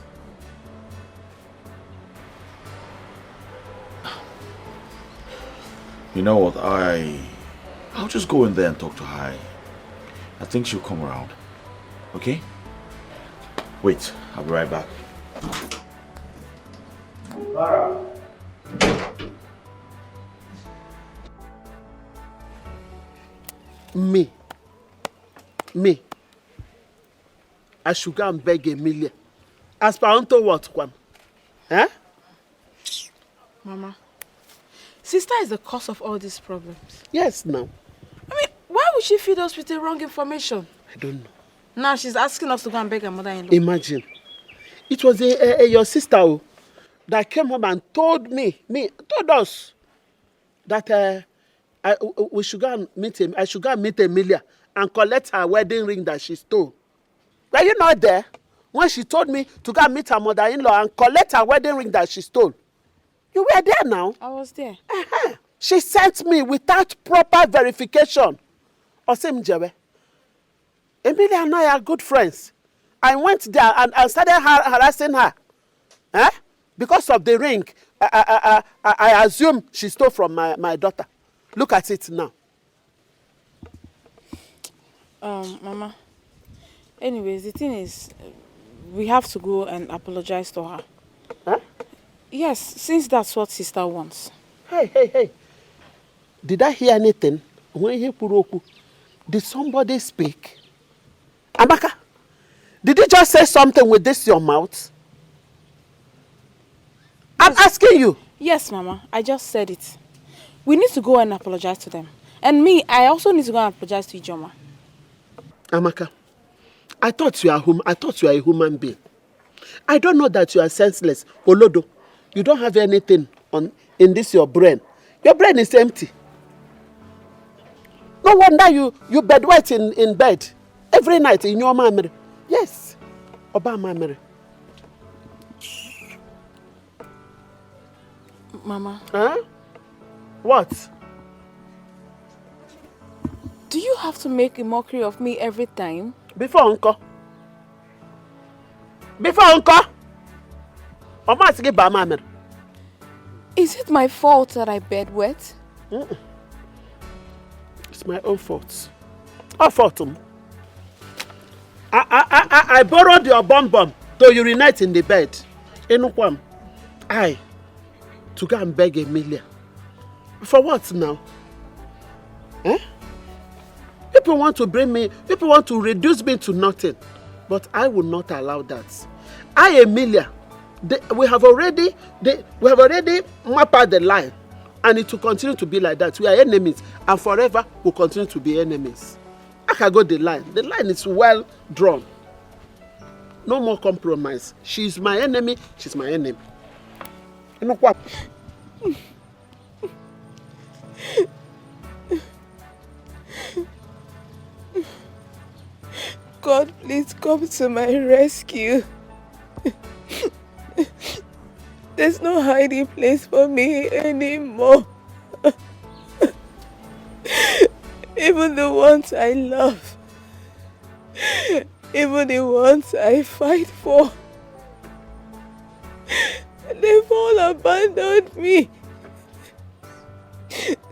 You know what, I'll just go in there and talk to her. I think she'll come around. Okay? Wait, I'll be right back. Clara. Me. I should go and beg Emilia. As per unto what, Kwan? Eh? Mama, sister is the cause of all these problems. Yes, now. I mean, why would she feed us with the wrong information? I don't know. Now she's asking us to go and beg her mother-in-law. Imagine. It was your sister that came home and told us that we should go and meet him. I should go and meet Emilia and collect her wedding ring that she stole. Were you not there when she told me to go and meet her mother-in-law and collect her wedding ring that she stole? You were there now. I was there. She sent me without proper verification. Osim Jewe. Emilia and I are good friends. I went there and started harassing her. Because of the ring, I assume she stole from my daughter. Look at it now. Mama. Anyways, the thing is, we have to go and apologize to her. Huh? Yes, since that's what sister wants. Hey. Did I hear anything? Did somebody speak? Amaka, did you just say something with this your mouth? I'm asking you. Yes, Mama, I just said it. We need to go and apologize to them. And me, I also need to go and apologize to Ijoma. Amaka, I thought you are a human being. I don't know that you are senseless. Olodo, You don't have anything in this your brain. Your brain is empty. No wonder you bedwet in bed every night in your memory. Yes, Oba memory. Mama. Huh? What? Do you have to make a mockery of me every time? Before Uncle. Before Uncle. Is it my fault that I bedwet? It's my own fault. Our fault. I borrowed your bomb to urinate in the bed. To go and beg Emilia. For what now? Eh? People want to reduce me to nothing. But I will not allow that. Emilia, we have already mapped out the line. And it will continue to be like that. We are enemies. And forever we'll continue to be enemies. I can go the line. The line is well drawn. No more compromise. She's my enemy. She's my enemy. You know what? God, please come to my rescue. There's no hiding place for me anymore. Even the ones I love, even the ones I fight for, they've all abandoned me.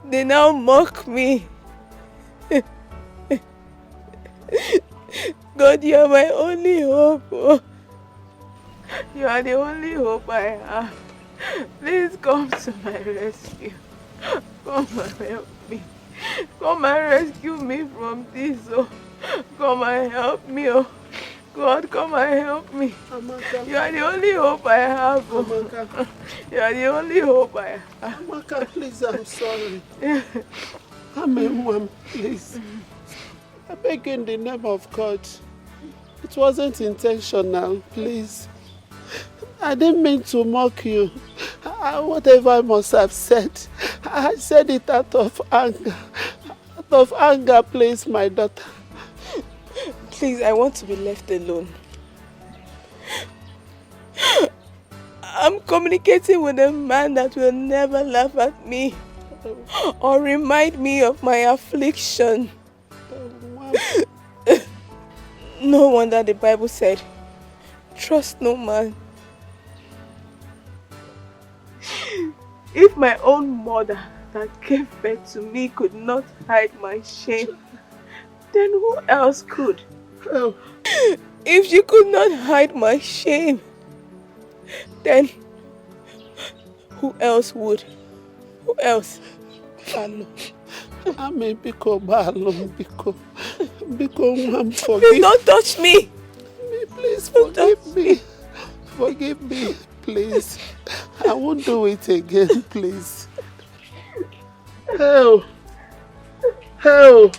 They now mock me. God, you are my only hope. Oh. You are the only hope I have. Please come to my rescue. Come and help me. Come and rescue me from this. Oh. Come and help me. Oh. God, come and help me. Amaka. You are the only hope I have. Oh. Amaka. You are the only hope I have. Amaka, please, I'm sorry. Mom, please. I beg in the name of God. It wasn't intentional, please. I didn't mean to mock you. Whatever I must have said, I said it out of anger. Out of anger, please, my daughter. Please, I want to be left alone. I'm communicating with a man that will never laugh at me or remind me of my affliction. No wonder the Bible said, trust no man. If my own mother that gave birth to me could not hide my shame, then who else could? Oh. If she could not hide my shame, then who else would? Who else? I may Biko, Mom, forgive. Please don't touch me. Please forgive me. Forgive me, please. I won't do it again, please. Hell. Oh,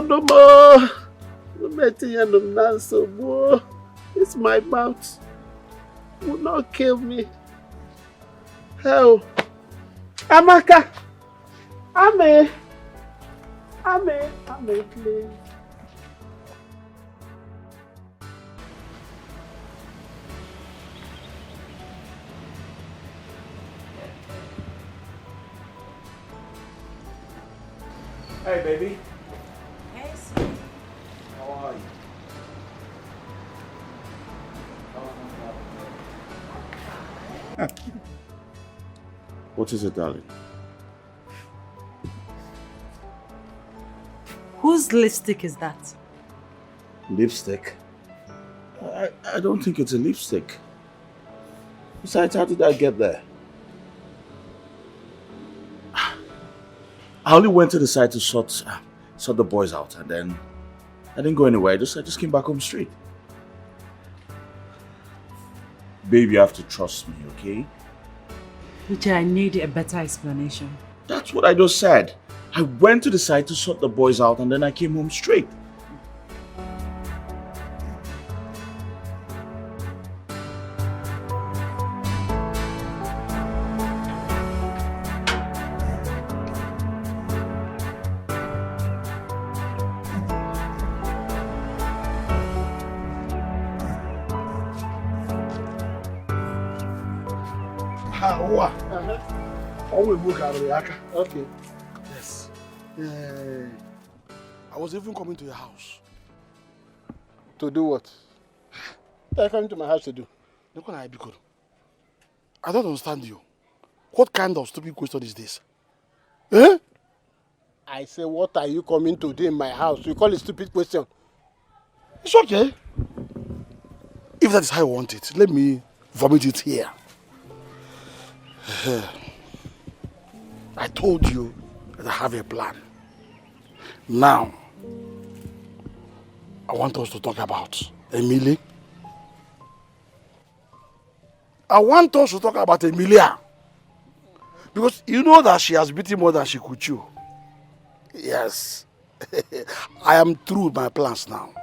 no more. It's my mouth. Will not kill me. Hell. Amaka. Ame, please. Hey, baby. Hey, sweetie. How are you? What is it, darling? Whose lipstick is that? Lipstick? I don't think it's a lipstick. Besides, how did I get there? I only went to the site to sort the boys out, and then I didn't go anywhere. I just came back home straight. Babe, you have to trust me, okay? Uche, I need a better explanation. That's what I just said. I went to the site to sort the boys out, and then I came home straight. Okay. Yes. I was even coming to your house. To do what? What are you coming to my house to do? I don't understand you. What kind of stupid question is this? Eh? I say, what are you coming to do in my house? You call it stupid question. It's okay. If that is how you want it, let me vomit it here. I told you that I have a plan. Now, I want us to talk about Emily. I want us to talk about Emilia. Because you know that she has beaten more than she could chew. Yes. I am through with my plans now.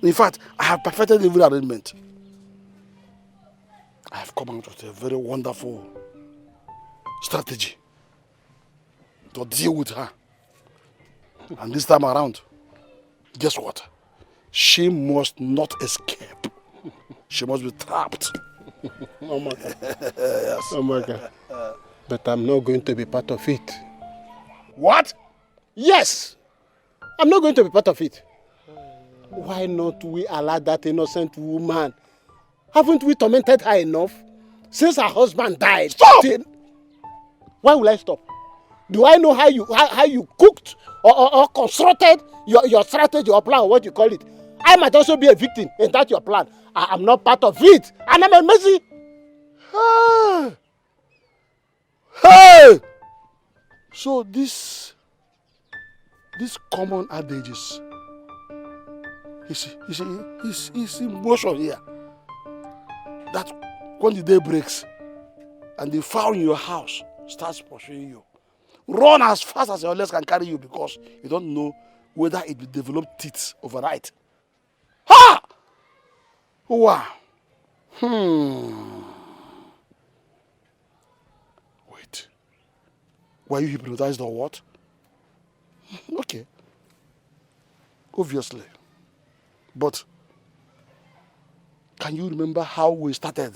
In fact, I have perfected every arrangement. I have come out with a very wonderful strategy to deal with her. And this time around, guess what? She must not escape. She must be trapped. Oh my God. Yes. Oh my God. But I'm not going to be part of it. What? Yes! I'm not going to be part of it. Why not we allow that innocent woman? Haven't we tormented her enough? Since her husband died. Stop! Why will I stop? Do I know how you cooked or constructed your strategy or plan, or what you call it? I might also be a victim in that your plan. I'm not part of it. And I'm a messy. Hey! So this common adage is in motion here. That when the day breaks and the fowl in your house starts pursuing you, run as fast as your legs can carry you because you don't know whether it will develop teeth overnight. Ha! Wow. Wait. Were you hypnotized or what? Okay. Obviously. But can you remember how we started?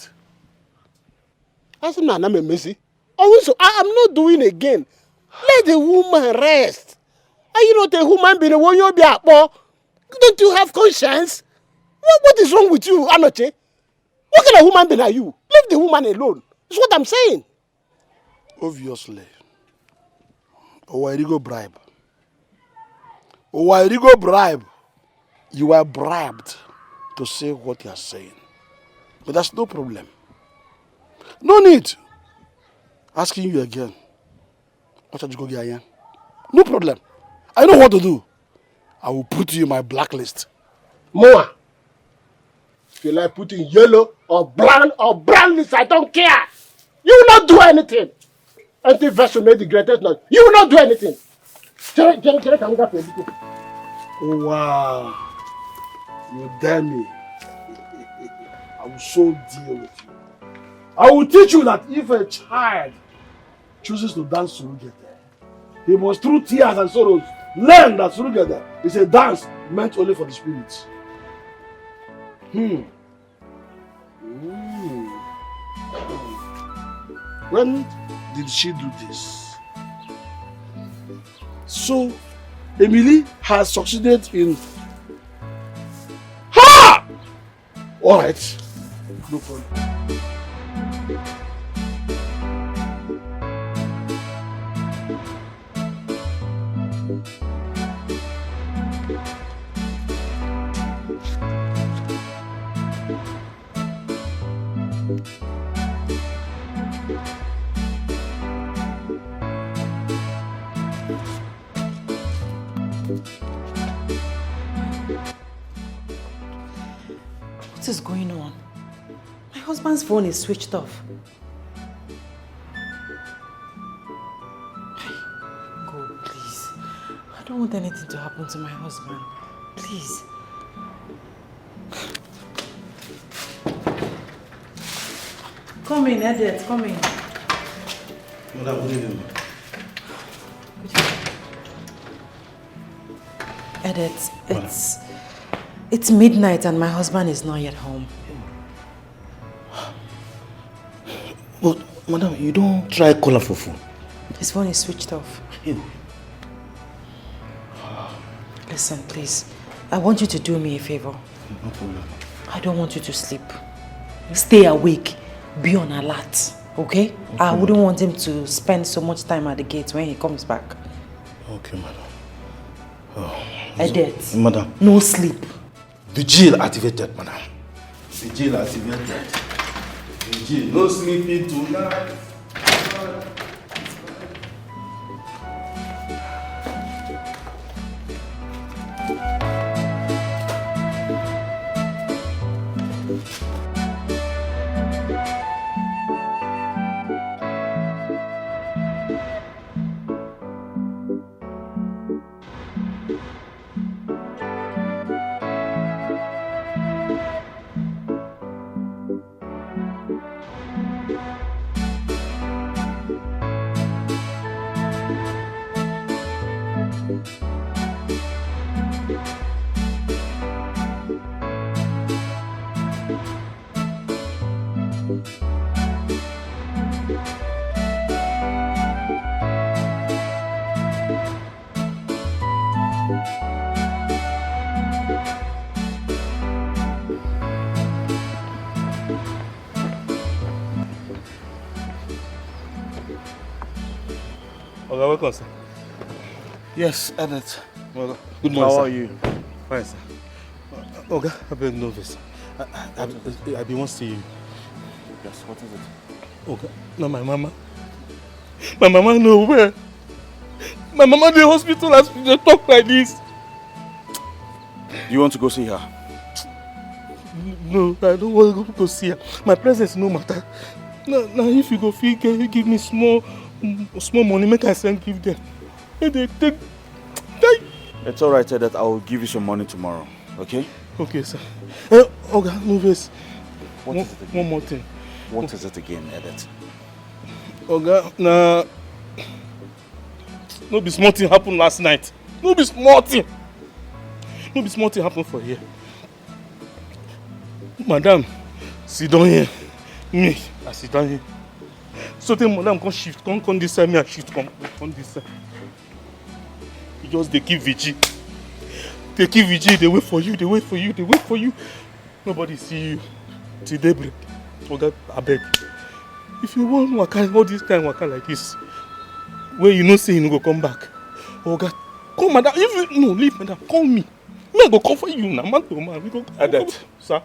I said, I'm a messy. Also, I'm not doing again. Let the woman rest. Are you not a human being? Don't you have conscience? What is wrong with you, Anoche? What kind of human being are you? Leave the woman alone. That's what I'm saying. Obviously. Owairigo bribe. Owairigo bribe. You are bribed to say what you are saying. But that's no problem. No need. Asking you again. What should you go get here? No problem. I know what to do. I will put you in my blacklist. Moa. If you like putting yellow or brown list, I don't care. You will not do anything. Anti-vessel made the greatest noise. You will not do anything. Oh, wow. You dare me. I will so deal with you. I will teach you that if a child chooses to dance surugete, he must through tears and sorrows learn that surugete is a dance meant only for the spirits. When did she do this? So, Emily has succeeded in... Ha! Alright. No problem. What is going on? My husband's phone is switched off. God, please. I don't want anything to happen to my husband. Please. Come in, Edith, come in. Mother, good evening. Edith, it's midnight and my husband is not yet home. But, madam, you don't try calling for phone. His phone is switched off. Listen, please. I want you to do me a favor. No problem. I don't want you to sleep. Stay awake. Be on alert. Okay? I wouldn't want him to spend so much time at the gate when he comes back. Okay, madam. Oh, Edet. Madam. No sleep. Vigil activated, madam. Vigil activated. Vigil. No sleeping tonight. Okay, welcome, sir. Yes, Edit. Well, good morning, How sir. are you? Fine, sir. Okay, I've been nervous. I want to see you. Yes, what is it? Okay, no, my mama. My mama nowhere. My mama in the hospital as they talk like this. Do you want to go see her? No, I don't want to go see her. My presence no matter. Now if you go feel, give me small money, make I send give them. And they take. It's alright, Edit. I will give you some money tomorrow. Okay? Okay, sir. Okay, no vex. One more thing. What is it again, Edit? Okay, nah. No be small thing happened last night. No be small thing. No be small thing happened for here. Madam, sit down here. Me, I sit down here. So then madam come shift, come this side, me I shift, come this side. You just they keep vigil. They keep vigil, they wait for you, they wait for you, they wait for you. Nobody see you till daybreak. Okay, I beg. If you want waka, all this kind waka like this, where you know say you no go come back. Okay, come madam, if you no leave madam, call me. Me I go come for you now, man to man. We go. Edit. Sir.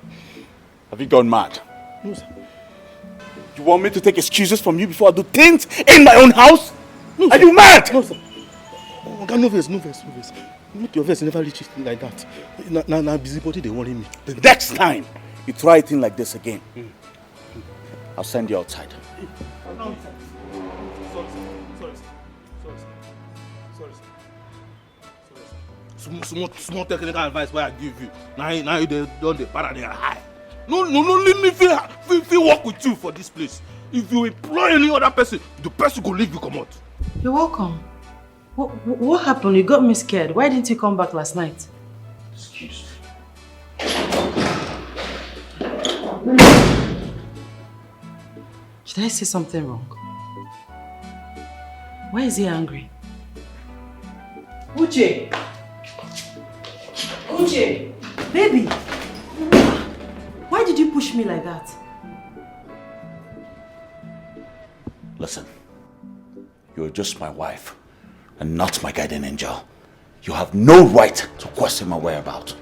Have you gone mad? No, sir. You want me to take excuses from you before I do things in my own house? No, are you mad? No, sir. Okay, no verse. Make your verse never reach it like that. Now busybody they worry me. The next time you try a thing like this again, I'll send you outside. Small technical advice where I give you. Now you don't the para they are high. No, leave me feel work with you for this place. If you employ any other person, the person will leave you come out. You're welcome. What happened? You got me scared. Why didn't you come back last night? Excuse. Did I say something wrong? Why is he angry? Uche! Uche! Baby! Why did you push me like that? Listen, you're just my wife and not my guardian angel. You have no right to question my whereabouts.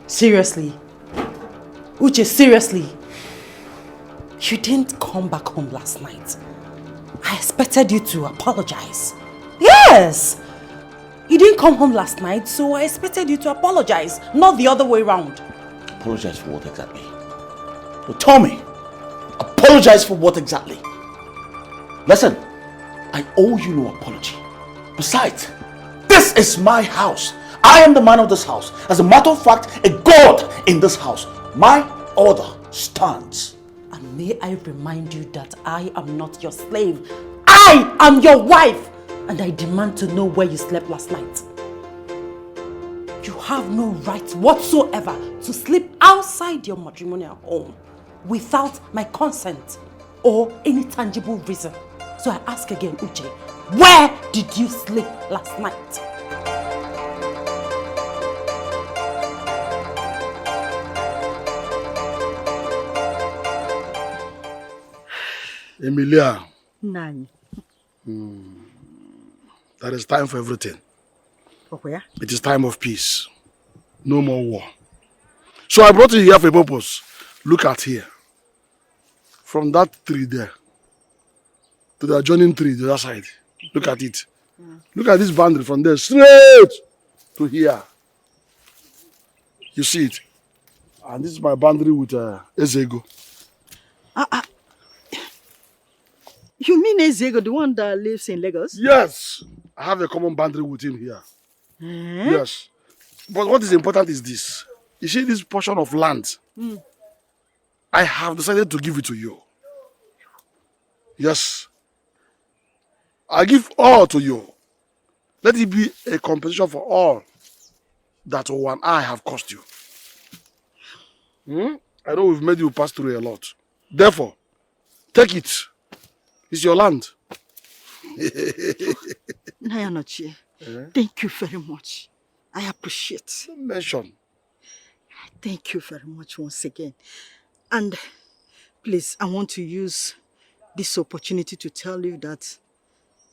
Seriously? Uche, seriously? You didn't come back home last night. I expected you to apologize. Yes! You didn't come home last night, so I expected you to apologize, not the other way around. Apologize for what exactly? Well, tell me, apologize for what exactly? Listen, I owe you no apology. Besides, this is my house. I am the man of this house. As a matter of fact, a god in this house. My order stands. And may I remind you that I am not your slave. I am your wife! And I demand to know where you slept last night. You have no right whatsoever to sleep outside your matrimonial home without my consent. or any tangible reason. So I ask again, Uche, where did you sleep last night? Emilia. Nine. There is time for everything. For where? It is time of peace. No more war. So I brought you here for a purpose. Look at here. From that tree there to the adjoining tree the other side. Look at it. Look at this boundary from there straight to here. You see it? And this is my boundary with Ezego. You mean Ezego, the one that lives in Lagos? Yes. I have a common boundary with him here. Yes. But what is important is this. You see this portion of land? I have decided to give it to you. Yes. I give all to you. Let it be a compensation for all that one I have cost you. I know we've made you pass through a lot. Therefore, take it. It's your land. Nayanochie, thank you very much. I appreciate. Don't mention. Thank you very much once again. And please, I want to use this opportunity to tell you that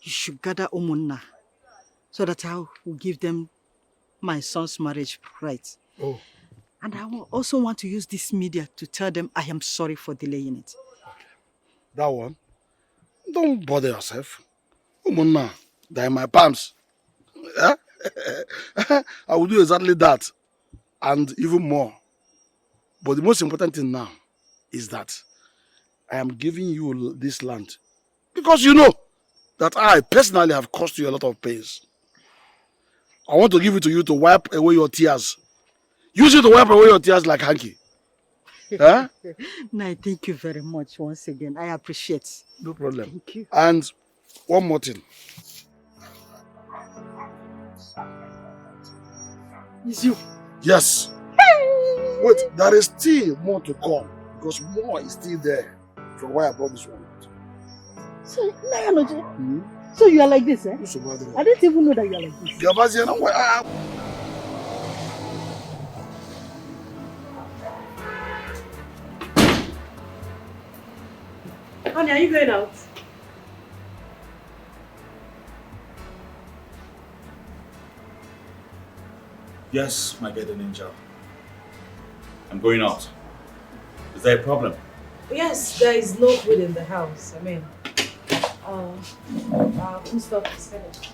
you should gather Omunna so that I will give them my son's marriage rights. Oh. And I also want to use this media to tell them I am sorry for delaying it. That one? Don't bother yourself. Omunna, they're in my palms. I will do exactly that and even more. But the most important thing now is that I am giving you this land because you know that I personally have cost you a lot of pains. I want to give it to you to wipe away your tears. Use it to wipe away your tears like hanky. Huh? No, thank you very much once again. I appreciate. No problem. Thank you. And one more thing. It's you. Yes. Wait, there is still more to come because more is still there from why I brought this one. So, Nayanochie, so you are like this, eh? I didn't even know that you are like this. Honey, are you going out? Yes, my guardian angel. I'm going out. Is there a problem? Yes, there is no food in the house. I mean, food stuff is finished.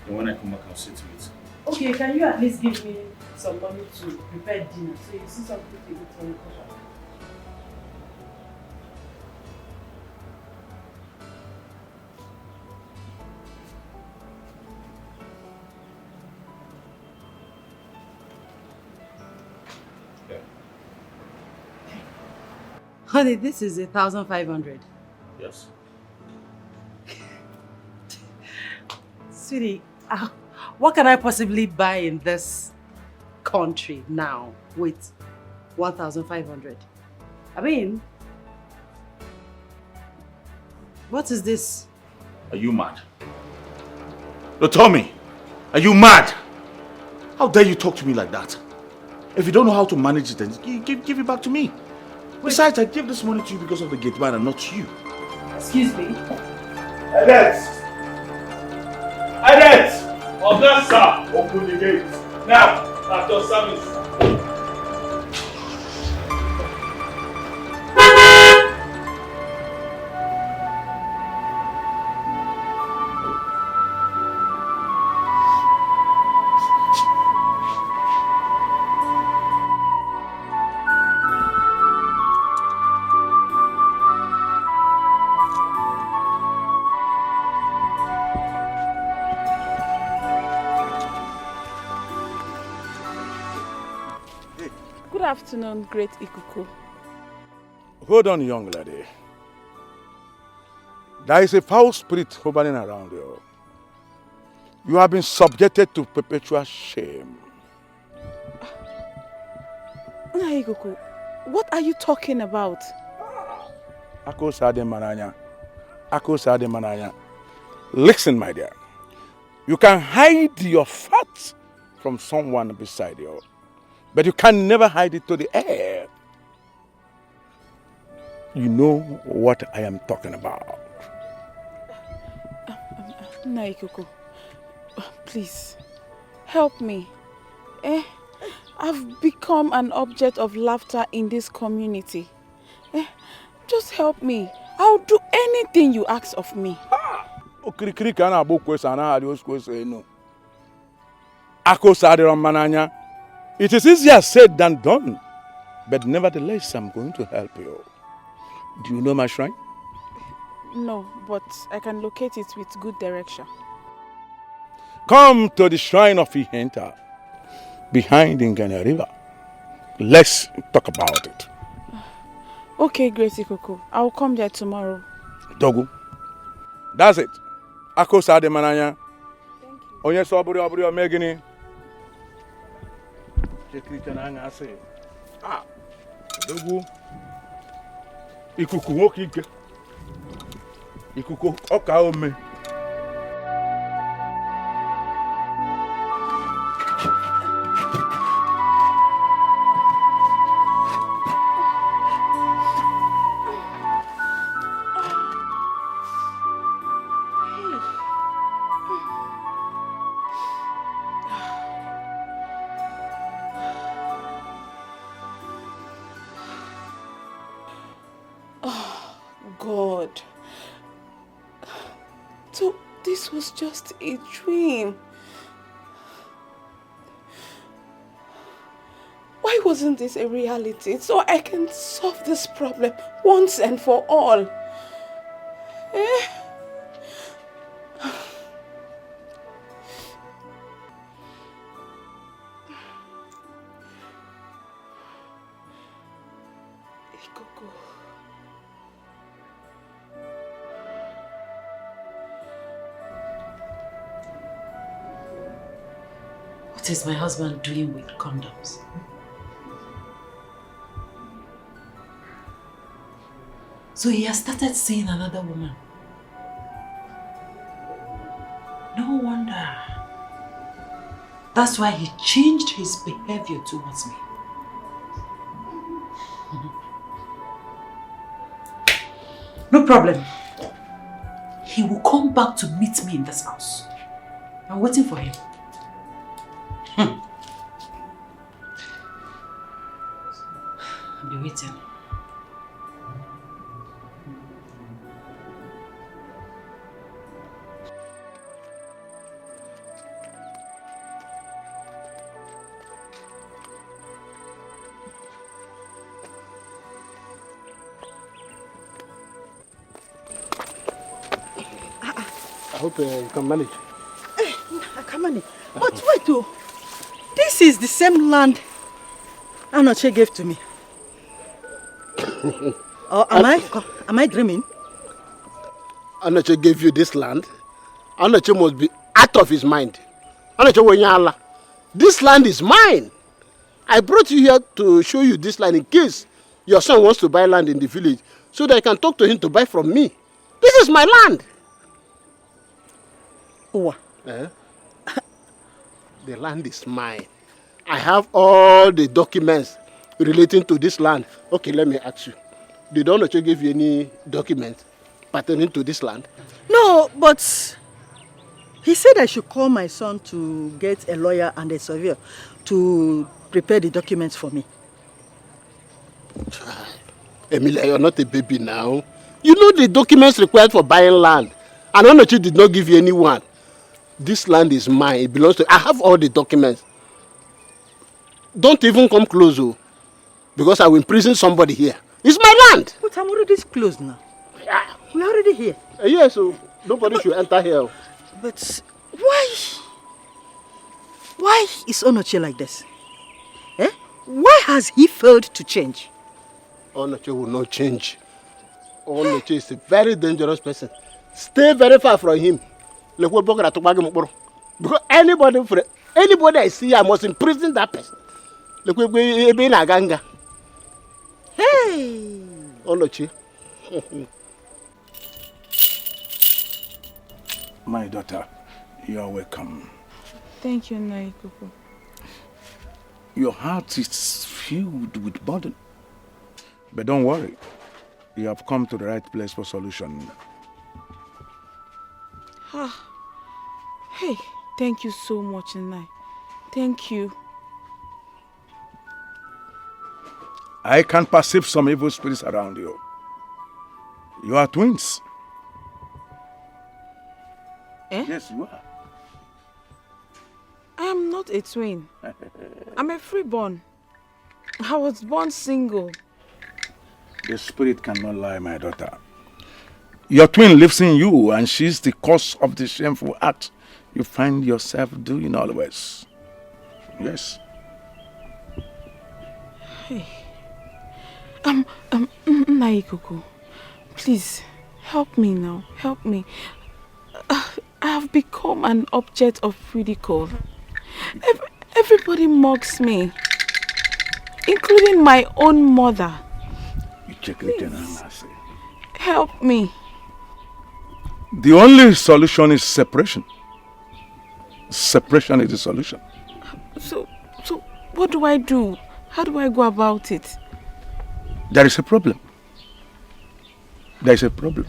And when I come back, I'll see to it. Okay, can you at least give me some money to prepare dinner so you see something to eat when you come back? Honey, this is 1,500. Yes. Sweetie, what can I possibly buy in this country now with 1,500? I mean, what is this? Are you mad? No, tell me, are you mad? How dare you talk to me like that? If you don't know how to manage it, then give it back to me. Besides, I gave this money to you because of the gate man and not you. Excuse me? Adet! Adet! Augusta! Open the gate. Now, at your service. Good afternoon, great Ikuku. Hold on, young lady. There is a foul spirit hovering around you. You have been subjected to perpetual shame. Ikuku, what are you talking about? Listen, my dear. You can hide your fat from someone beside you, but you can never hide it to the air. You know what I am talking about. Naikuko, please, help me. I've become an object of laughter in this community. Just help me. I'll do anything you ask of me. It is easier said than done, but nevertheless, I'm going to help you. Do you know my shrine? No, but I can locate it with good direction. Come to the shrine of Ihenta, behind Ingania River. Let's talk about it. Okay, Gracie Coco. I'll come there tomorrow. Dogu. That's it. Ako sa de mananya. Onye so oburi omegini. Chekrita na anga ase. Dogu. Ikuku nwoke ike. Ikuku ọka ome. God. So this was just a dream. Why wasn't this a reality? So I can solve this problem once and for all. What is my husband doing with condoms? So he has started seeing another woman. No wonder. That's why he changed his behavior towards me. No problem. He will come back to meet me in this house. I'm waiting for him. I'll be waiting. I hope you can manage. I can manage. But wait, oh. This is the same land Anoche gave to me. Or am I dreaming? Anoche gave you this land. Anoche must be out of his mind. Anoche, this land is mine. I brought you here to show you this land in case your son wants to buy land in the village so that I can talk to him to buy from me. This is my land. Owa. The land is mine. I have all the documents relating to this land. Okay, let me ask you. Did Onoche give you any documents pertaining to this land? No, but he said I should call my son to get a lawyer and a surveyor to prepare the documents for me. Emilia, you're not a baby now. You know the documents required for buying land. And Onoche did not give you anyone. This land is mine. It belongs to... I have all the documents. Don't even come close, because I will imprison somebody here. It's my land. But I'm already close now. We're already here. Yes, so nobody should enter here. But why? Why is Onoche like this? Why has he failed to change? Onoche will not change. Onoche is a very dangerous person. Stay very far from him. Because anybody I see, I must imprison that person. Hey! Onoche, My daughter, you are welcome. Thank you, Naikuku. Your heart is filled with burden. But don't worry. You have come to the right place for solution. Hey, thank you so much, Nai. Thank you. I can perceive some evil spirits around you. You are twins. Eh? Yes, you are. I am not a twin. I'm a freeborn. I was born single. The spirit cannot lie, my daughter. Your twin lives in you, and she's the cause of the shameful act you find yourself doing always. Yes. Hey. Naikuku, please, help me now. Help me. I have become an object of ridicule. Everybody mocks me, including my own mother. Please, help me. The only solution is separation. Separation is the solution. So what do I do? How do I go about it? There is a problem. There is a problem.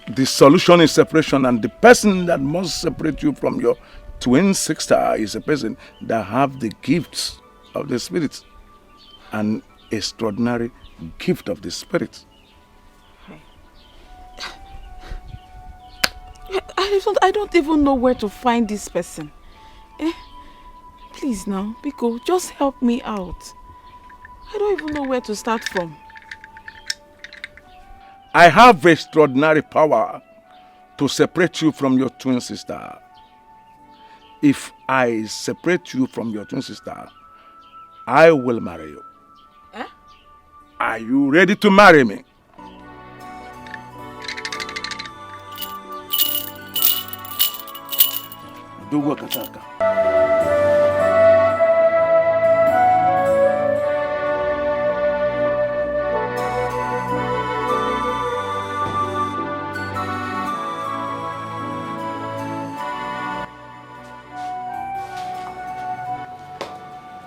The solution is separation, and the person that must separate you from your twin sister is a person that have the gifts of the spirit, an extraordinary gift of the spirit. I don't even know where to find this person. Please now, Biko, just help me out. I don't even know where to start from. I have extraordinary power to separate you from your twin sister. If I separate you from your twin sister, I will marry you. Eh? Are you ready to marry me? Do work, Ataka.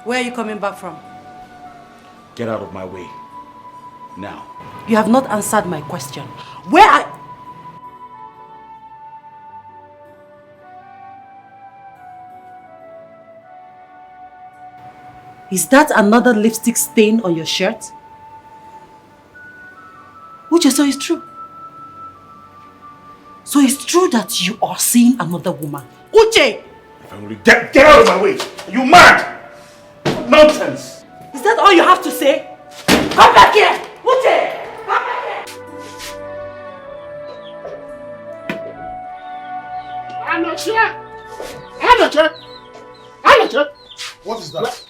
Where are you coming back from? Get out of my way. Now. You have not answered my question. Where are... Is that another lipstick stain on your shirt? Uche, so it's true. So it's true that you are seeing another woman. Uche! Get out of my way! Are you mad? Nonsense! Is that all you have to say? Come back here! Uche! Come back here! Anoche! What is that?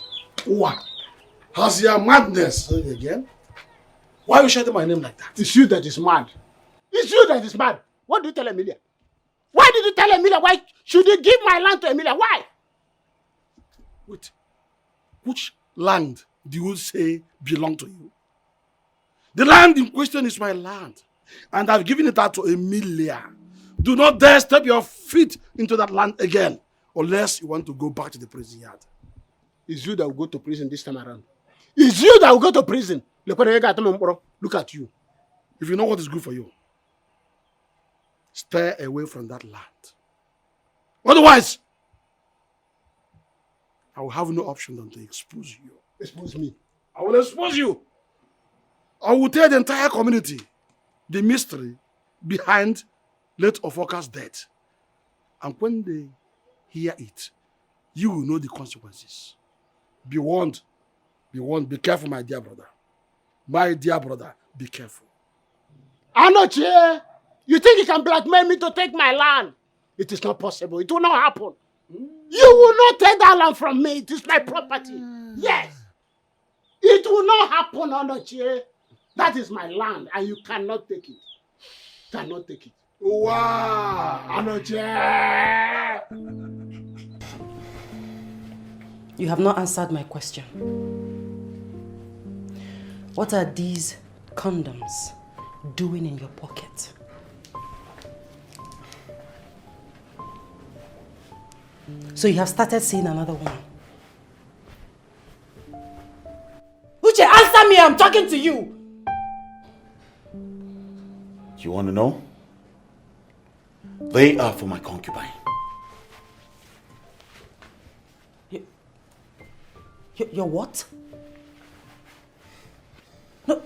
What? Has your madness again? Why are you shouting my name like that? It's you that is mad. It's you that is mad. What did you tell Emilia? Why did you tell Emilia? Why should you give my land to Emilia? Why? Wait. Which land do you say belong to you? The land in question is my land. And I've given it out to Emilia. Do not dare step your feet into that land again. Unless you want to go back to the prison yard. It's you that will go to prison this time around. It's you that will go to prison. Look at you. If you know what is good for you, stay away from that land. Otherwise, I will have no option than to expose you. Expose me. I will expose you. I will tell the entire community the mystery behind late Ofoka's death. And when they hear it, you will know the consequences. Be warned. Be warned. Be careful, my dear brother. My dear brother, be careful. Anoche, you think you can blackmail me to take my land? It is not possible. It will not happen. You will not take that land from me. It is my property. Yes. It will not happen, Anoche. That is my land and you cannot take it. Cannot take it. Wow, Anoche. You have not answered my question. What are these condoms doing in your pocket? So you have started seeing another one. Uche, answer me, I'm talking to you. You want to know? They are for my concubine. Your what? No,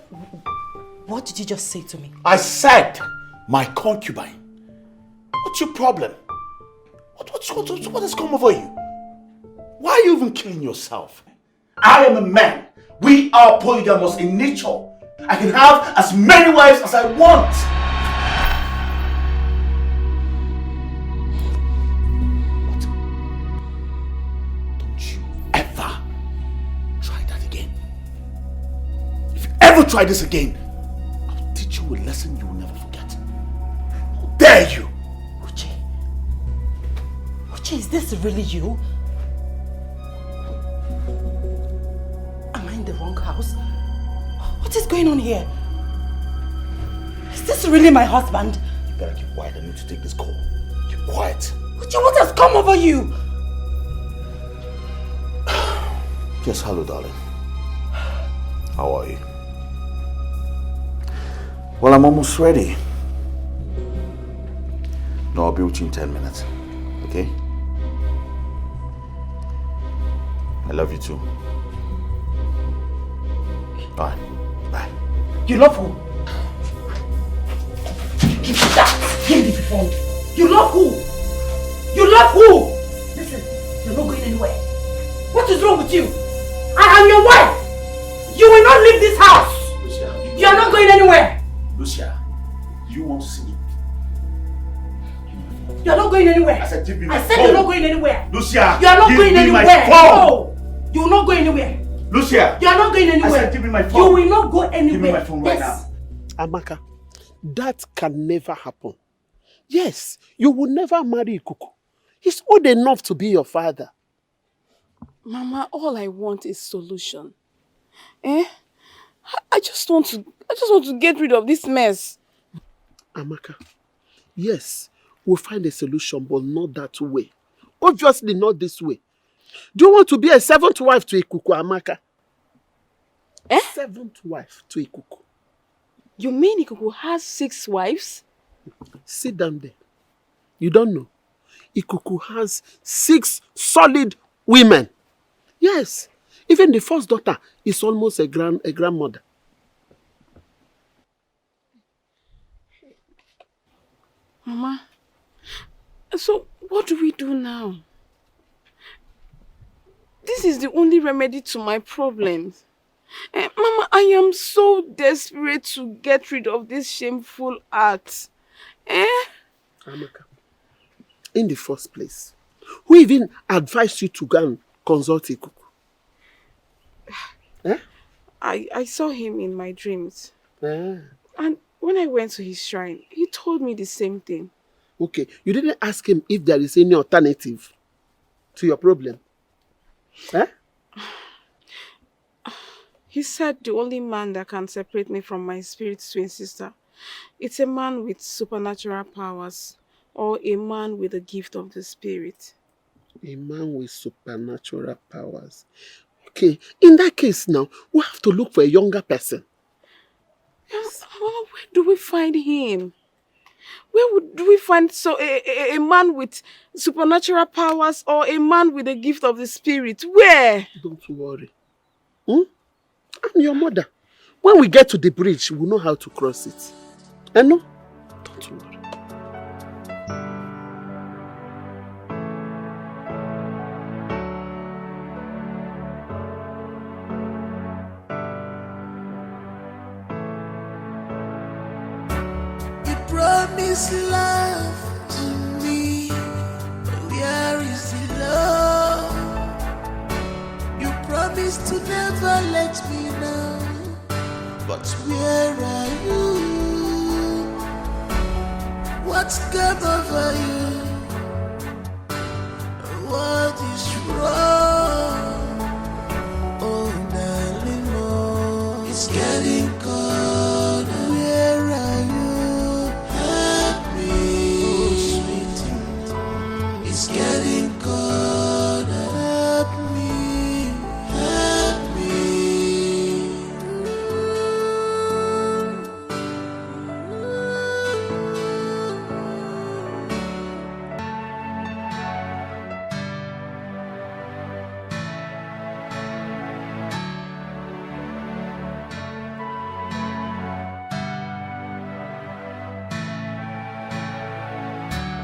what did you just say to me? I said my concubine. What's your problem? What has come over you? Why are you even killing yourself? I am a man. We are polygamous in nature. I can have as many wives as I want. What? Don't you ever try that again. If you ever try this again, I'll teach you a lesson you will never forget. How dare you? Is this really you? Am I in the wrong house? What is going on here? Is this really my husband? You better keep quiet. I need to take this call. Keep quiet. What has come over you? Yes, hello, darling. How are you? Well, I'm almost ready. No, I'll be with you in 10 minutes. Okay? I love you too. Bye. Bye. You love who? Give me that. Give me the phone. You love who? You love who? Listen, you're not going anywhere. What is wrong with you? I am your wife. You will not leave this house. Lucia. You are not going anywhere. Lucia, you want to see me? You are not going anywhere. I said, give me my phone. I said you're not going anywhere. Lucia, you are not going anywhere. No. You will not go anywhere. Lucia, you are not going anywhere. I said, give me my phone. You will not go anywhere. Give me my phone right now. Amaka, that can never happen. Yes, you will never marry Ikuku. He's old enough to be your father. Mama, all I want is solution. I just want to get rid of this mess. Amaka, yes, we'll find a solution, but not that way. Obviously not this way. Do you want to be a seventh wife to Ikuku, Amaka? Seventh wife to Ikuku. You mean Ikuku has 6 wives? Sit down there. You don't know. Ikuku has 6 solid women. Yes. Even the first daughter is almost a grandmother. Mama, so what do we do now? This is the only remedy to my problems. Mama, I am so desperate to get rid of this shameful act. Amaka, in the first place, who even advised you to go and consult Ikuku? I saw him in my dreams. And when I went to his shrine, he told me the same thing. Okay, you didn't ask him if there is any alternative to your problem? He said the only man that can separate me from my spirit twin sister, it's a man with supernatural powers or a man with the gift of the spirit. A man with supernatural powers. Okay, in that case now, we have to look for a younger person. Yes. Where do we find him? Where do we find a man with supernatural powers or a man with the gift of the spirit? Where? Don't worry. I'm your mother. When we get to the bridge, we'll know how to cross it. And no, don't worry. Promise love to me, but where is the love? You promised to never let me know, but where are you? What's come over you? What is wrong? Oh, darling, it's getting cold.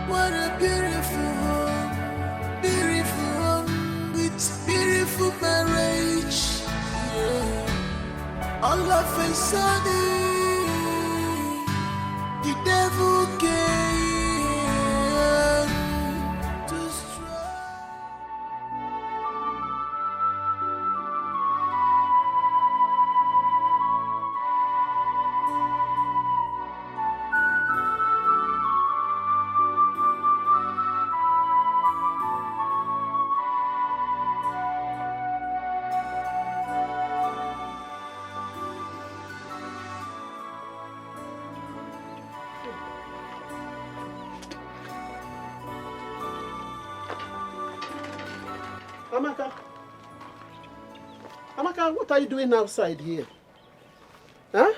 What a beautiful home with beautiful marriage. Yeah. All of a sudden, the devil came to strike. Amaka. Amaka, what are you doing outside here? Huh?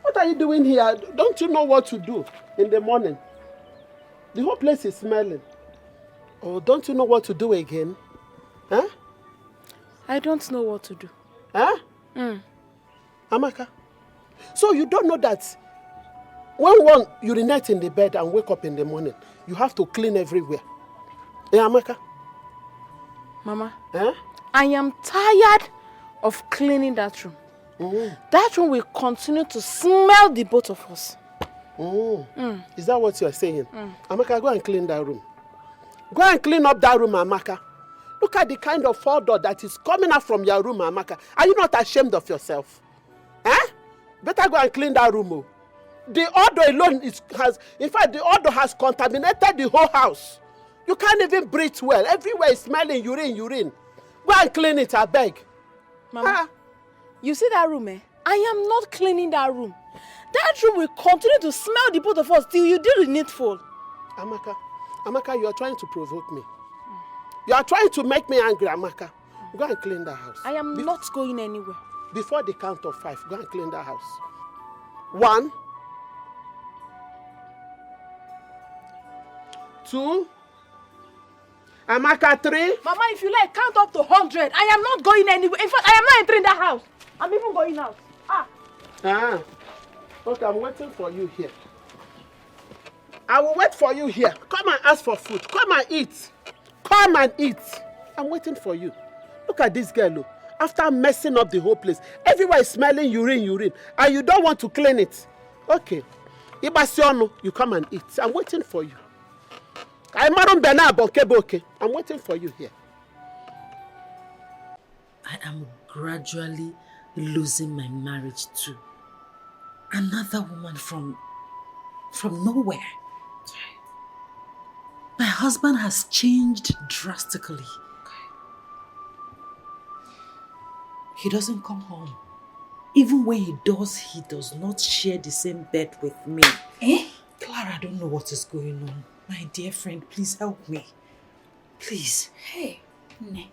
What are you doing here? Don't you know what to do in the morning? The whole place is smelling. Oh, don't you know what to do again? Huh? I don't know what to do. Huh? Amaka, so you don't know that when one urinates in the bed and wake up in the morning, you have to clean everywhere. Eh, Amaka? Mama, Huh? I am tired of cleaning that room. That room will continue to smell the both of us. Is that what you are saying? Amaka, go and clean that room. Go and clean up that room, Amaka. Look at the kind of odor that is coming out from your room, Amaka. Are you not ashamed of yourself? Eh? Better go and clean that room. Oh. The odor alone the odor has contaminated the whole house. You can't even breathe well. Everywhere is smelling urine. Go and clean it, I beg. Mama, you see that room, eh? I am not cleaning that room. That room will continue to smell the both of us till you do the needful. Amaka, you are trying to provoke me. You are trying to make me angry, Amaka. Go and clean that house. I am not going anywhere. Before the count of 5, go and clean that house. 1, 2, Amaka, 3. Mama, if you like, count up to 100. I am not going anywhere. In fact, I am not entering that house. I'm even going out. Okay, I'm waiting for you here. I will wait for you here. Come and ask for food. Come and eat. Come and eat. I'm waiting for you. Look at this girl. Look. After messing up the whole place, everywhere is smelling urine. And you don't want to clean it. Okay. Ibasiono, you come and eat. I'm waiting for you. I'm waiting for you here. I am gradually losing my marriage to another woman from nowhere. My husband has changed drastically. He doesn't come home. Even when he does not share the same bed with me. Clara, I don't know what is going on. My dear friend, please help me. Please. Hey, Ne.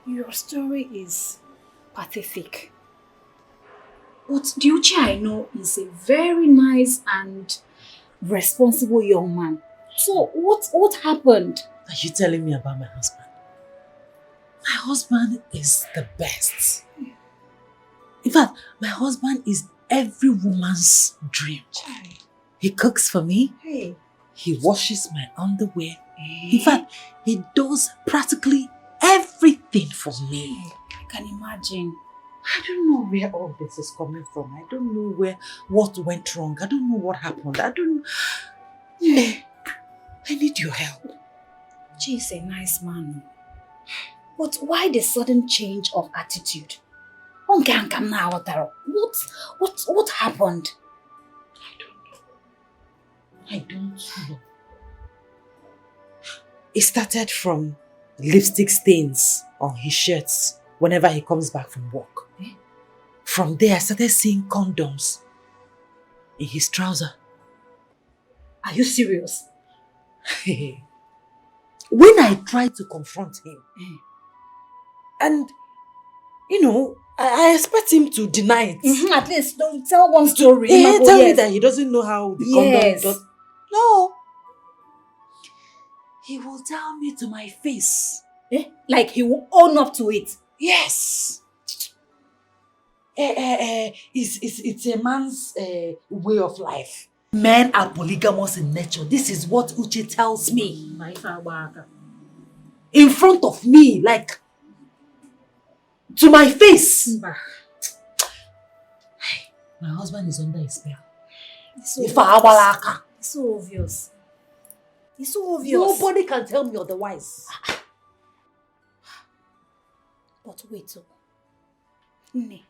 Your story is pathetic. But the Uche I know is a very nice and responsible young man. So what happened? Are you telling me about my husband? My husband is the best. In fact, my husband is every woman's dream. He cooks for me. Hey. He washes my underwear. In fact, he does practically everything for me. I can imagine. I don't know where all this is coming from. I don't know what went wrong. I don't know what happened. I need your help. She's a nice man. But why the sudden change of attitude? What happened? I don't know. It started from lipstick stains on his shirts whenever he comes back from work. From there, I started seeing condoms in his trouser. Are you serious? When I tried to confront him, and I expect him to deny it. At least don't tell one story. Tell me that he doesn't know how the condom does. No. He will tell me to my face. Like he will own up to it. Yes. It's a man's way of life. Men are polygamous in nature. This is what Uche tells me. In front of me, like, to my face. My husband is under a spell. It's so obvious. It's so obvious. Nobody can tell me otherwise. But wait, Nne,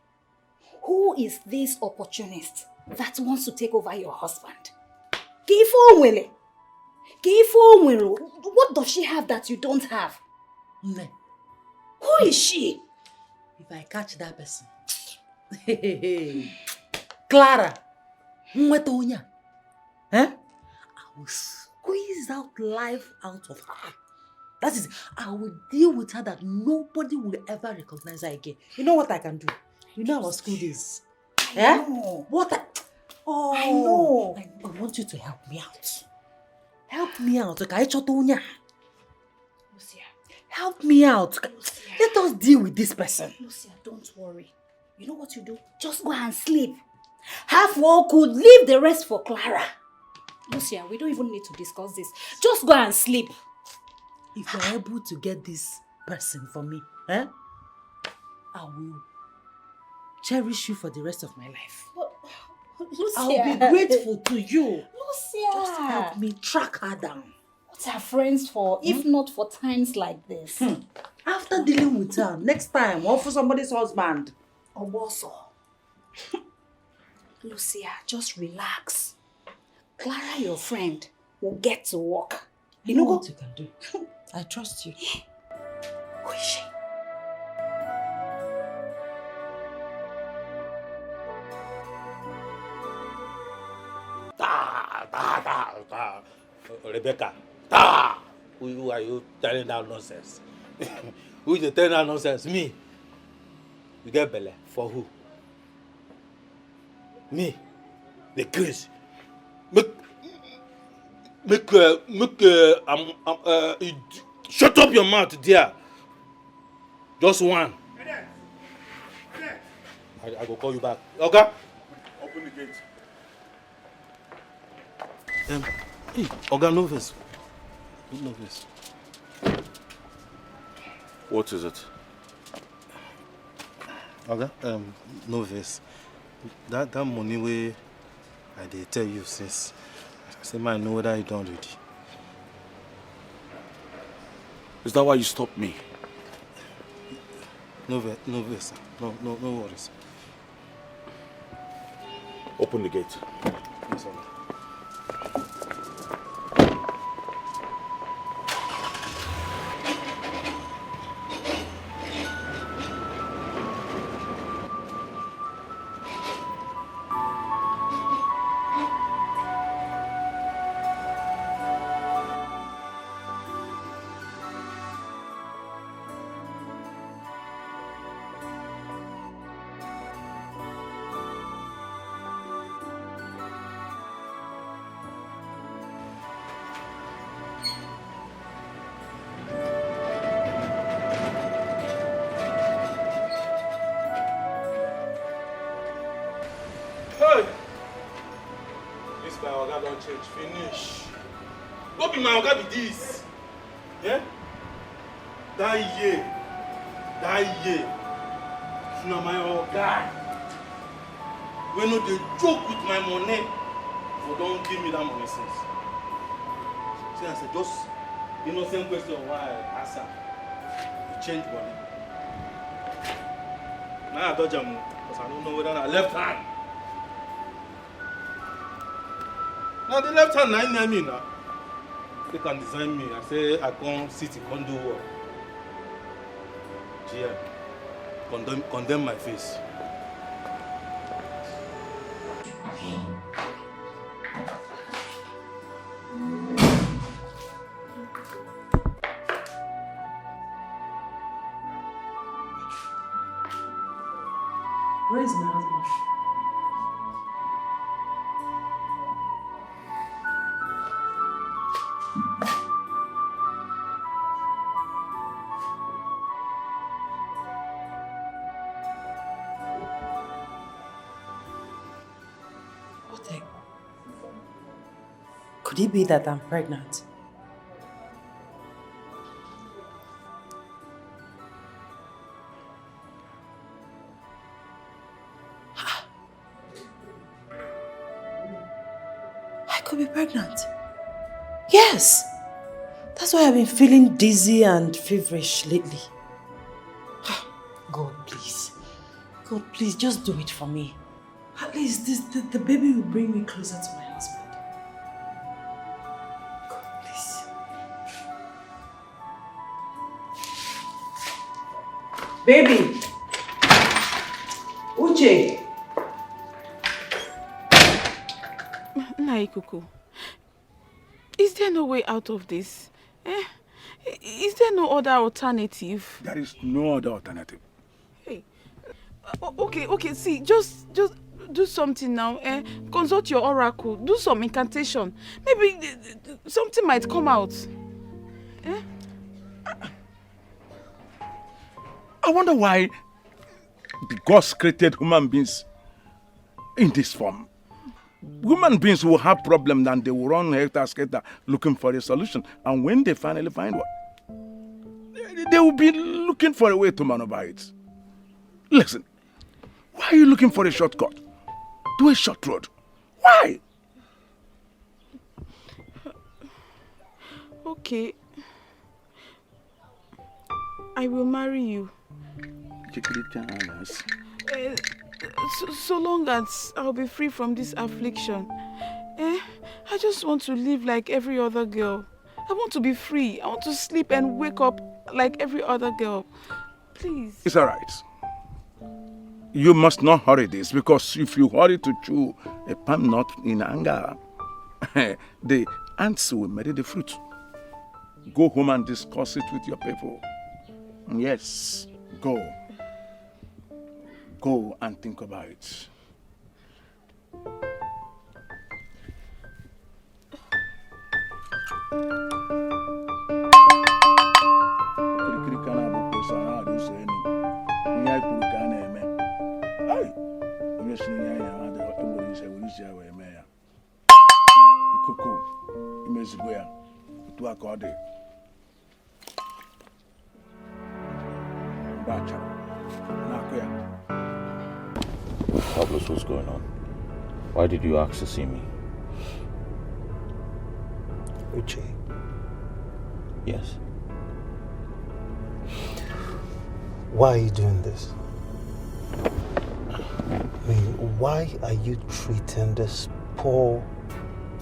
who is this opportunist that wants to take over your husband? What does she have that you don't have? Nne, who is she? If I catch that person, Clara, I will squeeze out life out of her. That is, I will deal with her that nobody will ever recognize her again. You know what I can do? You know our school days. I know. What? I know. I want you to help me out. Help me out. Lucia. Help me out. Lucia. Let us deal with this person. Lucia, don't worry. You know what you do? Just go and sleep. Half one could leave the rest for Clara. Lucia, we don't even need to discuss this. Just go and sleep. If you're able to get this person for me, I will cherish you for the rest of my life. Lucia. I'll be grateful to you. Lucia. Just help me track her down. What are friends for, if not for times like this? After dealing with her, next time, or for somebody's husband. Oboso. Lucia, just relax. Clara, your friend, will get to work. You know what you can do. I trust you. Who is she? Rebecca, who are you telling that nonsense? Who is telling that nonsense? Me. You get belly for who? Me. The crazy. Shut up your mouth, dear. Just one. I go call you back. Okay? Open the gate. Hey, Oga, no verse. No verse. What is it? Oga, no verse. That money way I dey tell you since. Say man, know whether you done already. Is that why you stopped me? No verse. No worries. Open the gate. Yes, Oga. My oga don't change. Finish. What be my oga be this? Yeah? That year. Now my oga. When no dey joke with my money, for don't give me that money since. See, I said just innocent question why I answer. You change money. Now I dodge am because I don't know whether I left hand. Now the left hand line near me now. They can design me. I say I can't sit in condo work. GM, condemn my face. Where is my husband? Could it be that I'm pregnant? I could be pregnant. Yes! That's why I've been feeling dizzy and feverish lately. God, please. God, please, just do it for me. At least the baby will bring me closer to my husband. God, please. Baby! Uche! Naikuku, is there no way out of this? Is there no other alternative? There is no other alternative. Hey, okay, see, just do something now. Consult your oracle, do some incantation. Maybe something might come out. I wonder why the gods created human beings in this form. Human beings will have problems and they will run helter-skelter looking for a solution. And when they finally find one, they will be looking for a way to maneuver it. Listen, why are you looking for a shortcut? Do a short road. Why? Okay. I will marry you. So long as I'll be free from this affliction. I just want to live like every other girl. I want to be free. I want to sleep and wake up like every other girl. Please. It's all right. You must not hurry this, because if you hurry to chew a palm nut in anger, the ants will marry the fruit. Go home and discuss it with your people. Yes, go. Go and think about it. Pablos, what's going on? Why did you ask to see me? Uche. Yes. Why are you doing this? I mean, why are you treating this poor,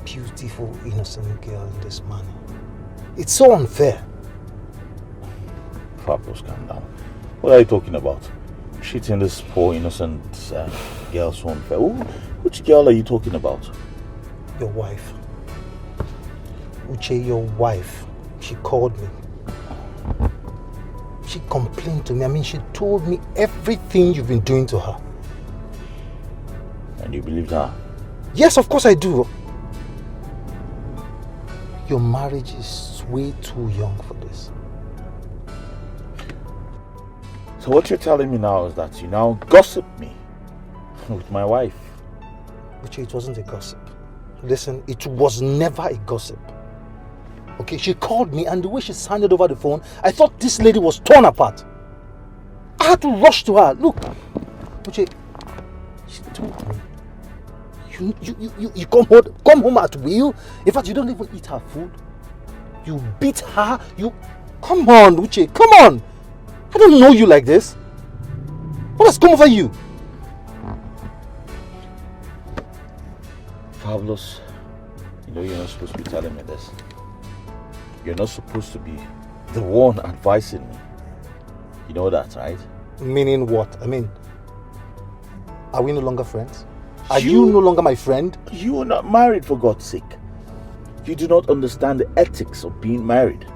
beautiful, innocent girl in this manner? It's so unfair. Pablos, calm down. What are you talking about? Treating this poor, innocent girl so unfair. Which girl are you talking about? Your wife. Uche, your wife. She called me. She complained to me. I mean, she told me everything you've been doing to her. And you believed her? Yes, of course I do. Your marriage is way too young for this. So what you're telling me now is that you now gossip me with my wife. Uche, it wasn't a gossip. Listen, it was never a gossip. Okay, she called me and the way she sounded over the phone, I thought this lady was torn apart. I had to rush to her. Look, Uche, she told me, you come home at will. In fact, you don't even eat her food. You beat her. Come on, Uche, come on. I don't know you like this. What has come over you? Pablos, you know you're not supposed to be telling me this. You're not supposed to be the one advising me. You know that, right? Meaning what? I mean, are we no longer friends? Are you no longer my friend? You are not married, for God's sake. You do not understand the ethics of being married.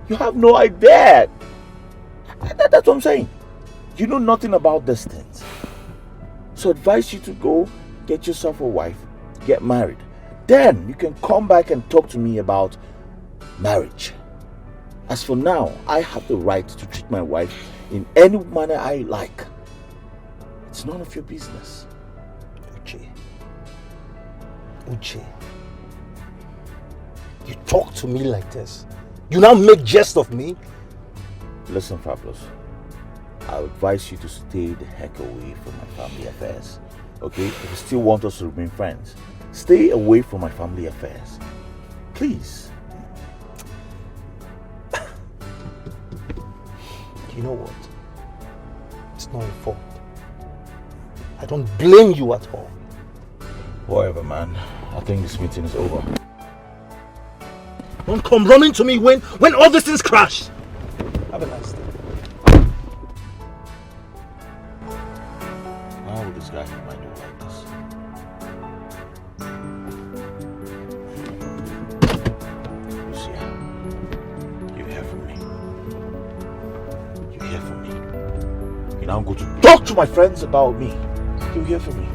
You have no idea. That's what I'm saying. You know nothing about these things. So I advise you to go get yourself a wife, get married. Then you can come back and talk to me about marriage. As for now, I have the right to treat my wife in any manner I like. It's none of your business. Uche. talk to me like this? You now make jest of me? Listen, Fabulous. I advise you to stay the heck away from my family affairs. Okay? If you still want us to remain friends, stay away from my family affairs. Please. You know what? It's not your fault. I don't blame you at all. Whatever, man. I think this meeting is over. Don't come running to me when all these things crash. Have a nice day. Why would this guy hit my door like this? Lucia, you hear from me. You hear from me. You now go to talk to my friends about me. You hear from me.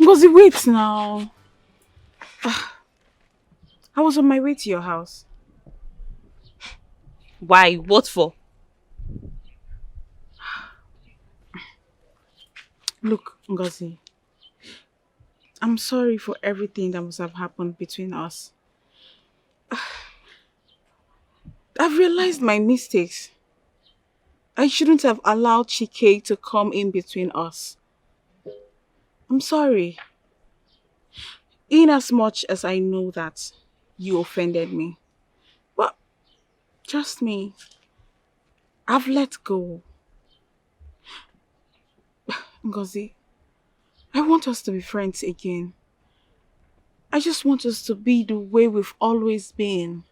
Ngozi, wait now. I was on my way to your house. Why? What for? Look, Ngozi. I'm sorry for everything that must have happened between us. I've realized my mistakes. I shouldn't have allowed Chike to come in between us. I'm sorry. In as much as I know that you offended me. But trust me, I've let go. Ngozi, I want us to be friends again. I just want us to be the way we've always been.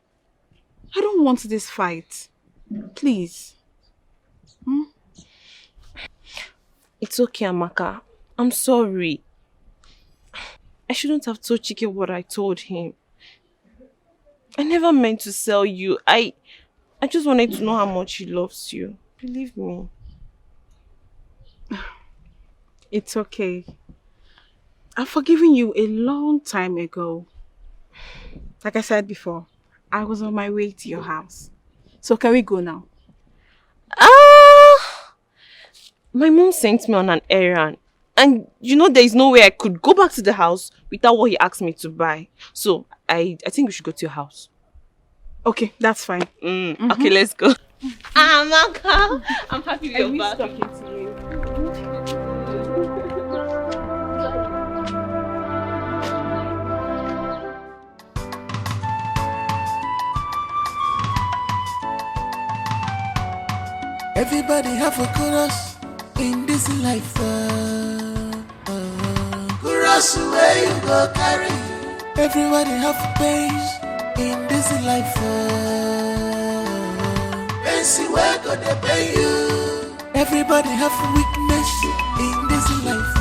I don't want this fight. Please. It's okay, Amaka. I'm sorry. I shouldn't have told Chike what I told him. I never meant to sell you. I just wanted to know how much he loves you. Believe me. It's okay. I've forgiven you a long time ago. Like I said before, I was on my way to your house. So can we go now? My mom sent me on an errand. And you know there is no way I could go back to the house without what he asked me to buy. So I think we should go to your house. Okay, that's fine. Okay, let's go. Amaka, I'm happy you're back. Talking to you. Everybody have a chorus in this life. Chorus where you go carry. Everybody have pains in this life. Pains where go they pay you. Everybody have weakness in this life.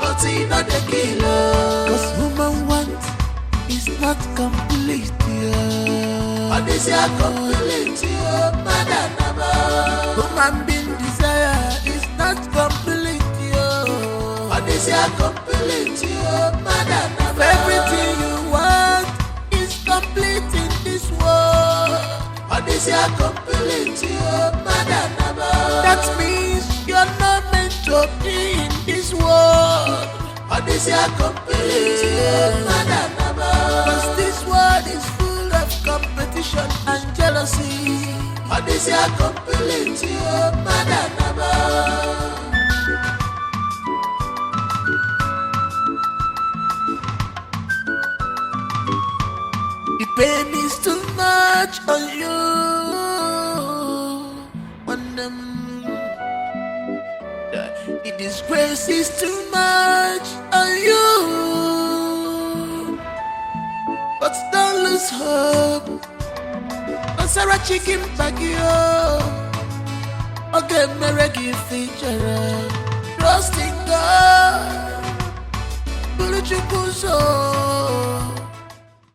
But you not the killer. Cause woman want is not complete. What is your complete? Woman being desire is not complete. What is your complete? Everything you want is complete in this world. What is your complete? That means you're not meant to be in this world. What is your complete? Cause this world is full of competition and jealousy. What is your complete? The pain is too much on you. The disgrace is too much on you. But don't lose hope. On Sarah chicken back yo. Okay, Meregi feature. Trust in God. Buluchukuso.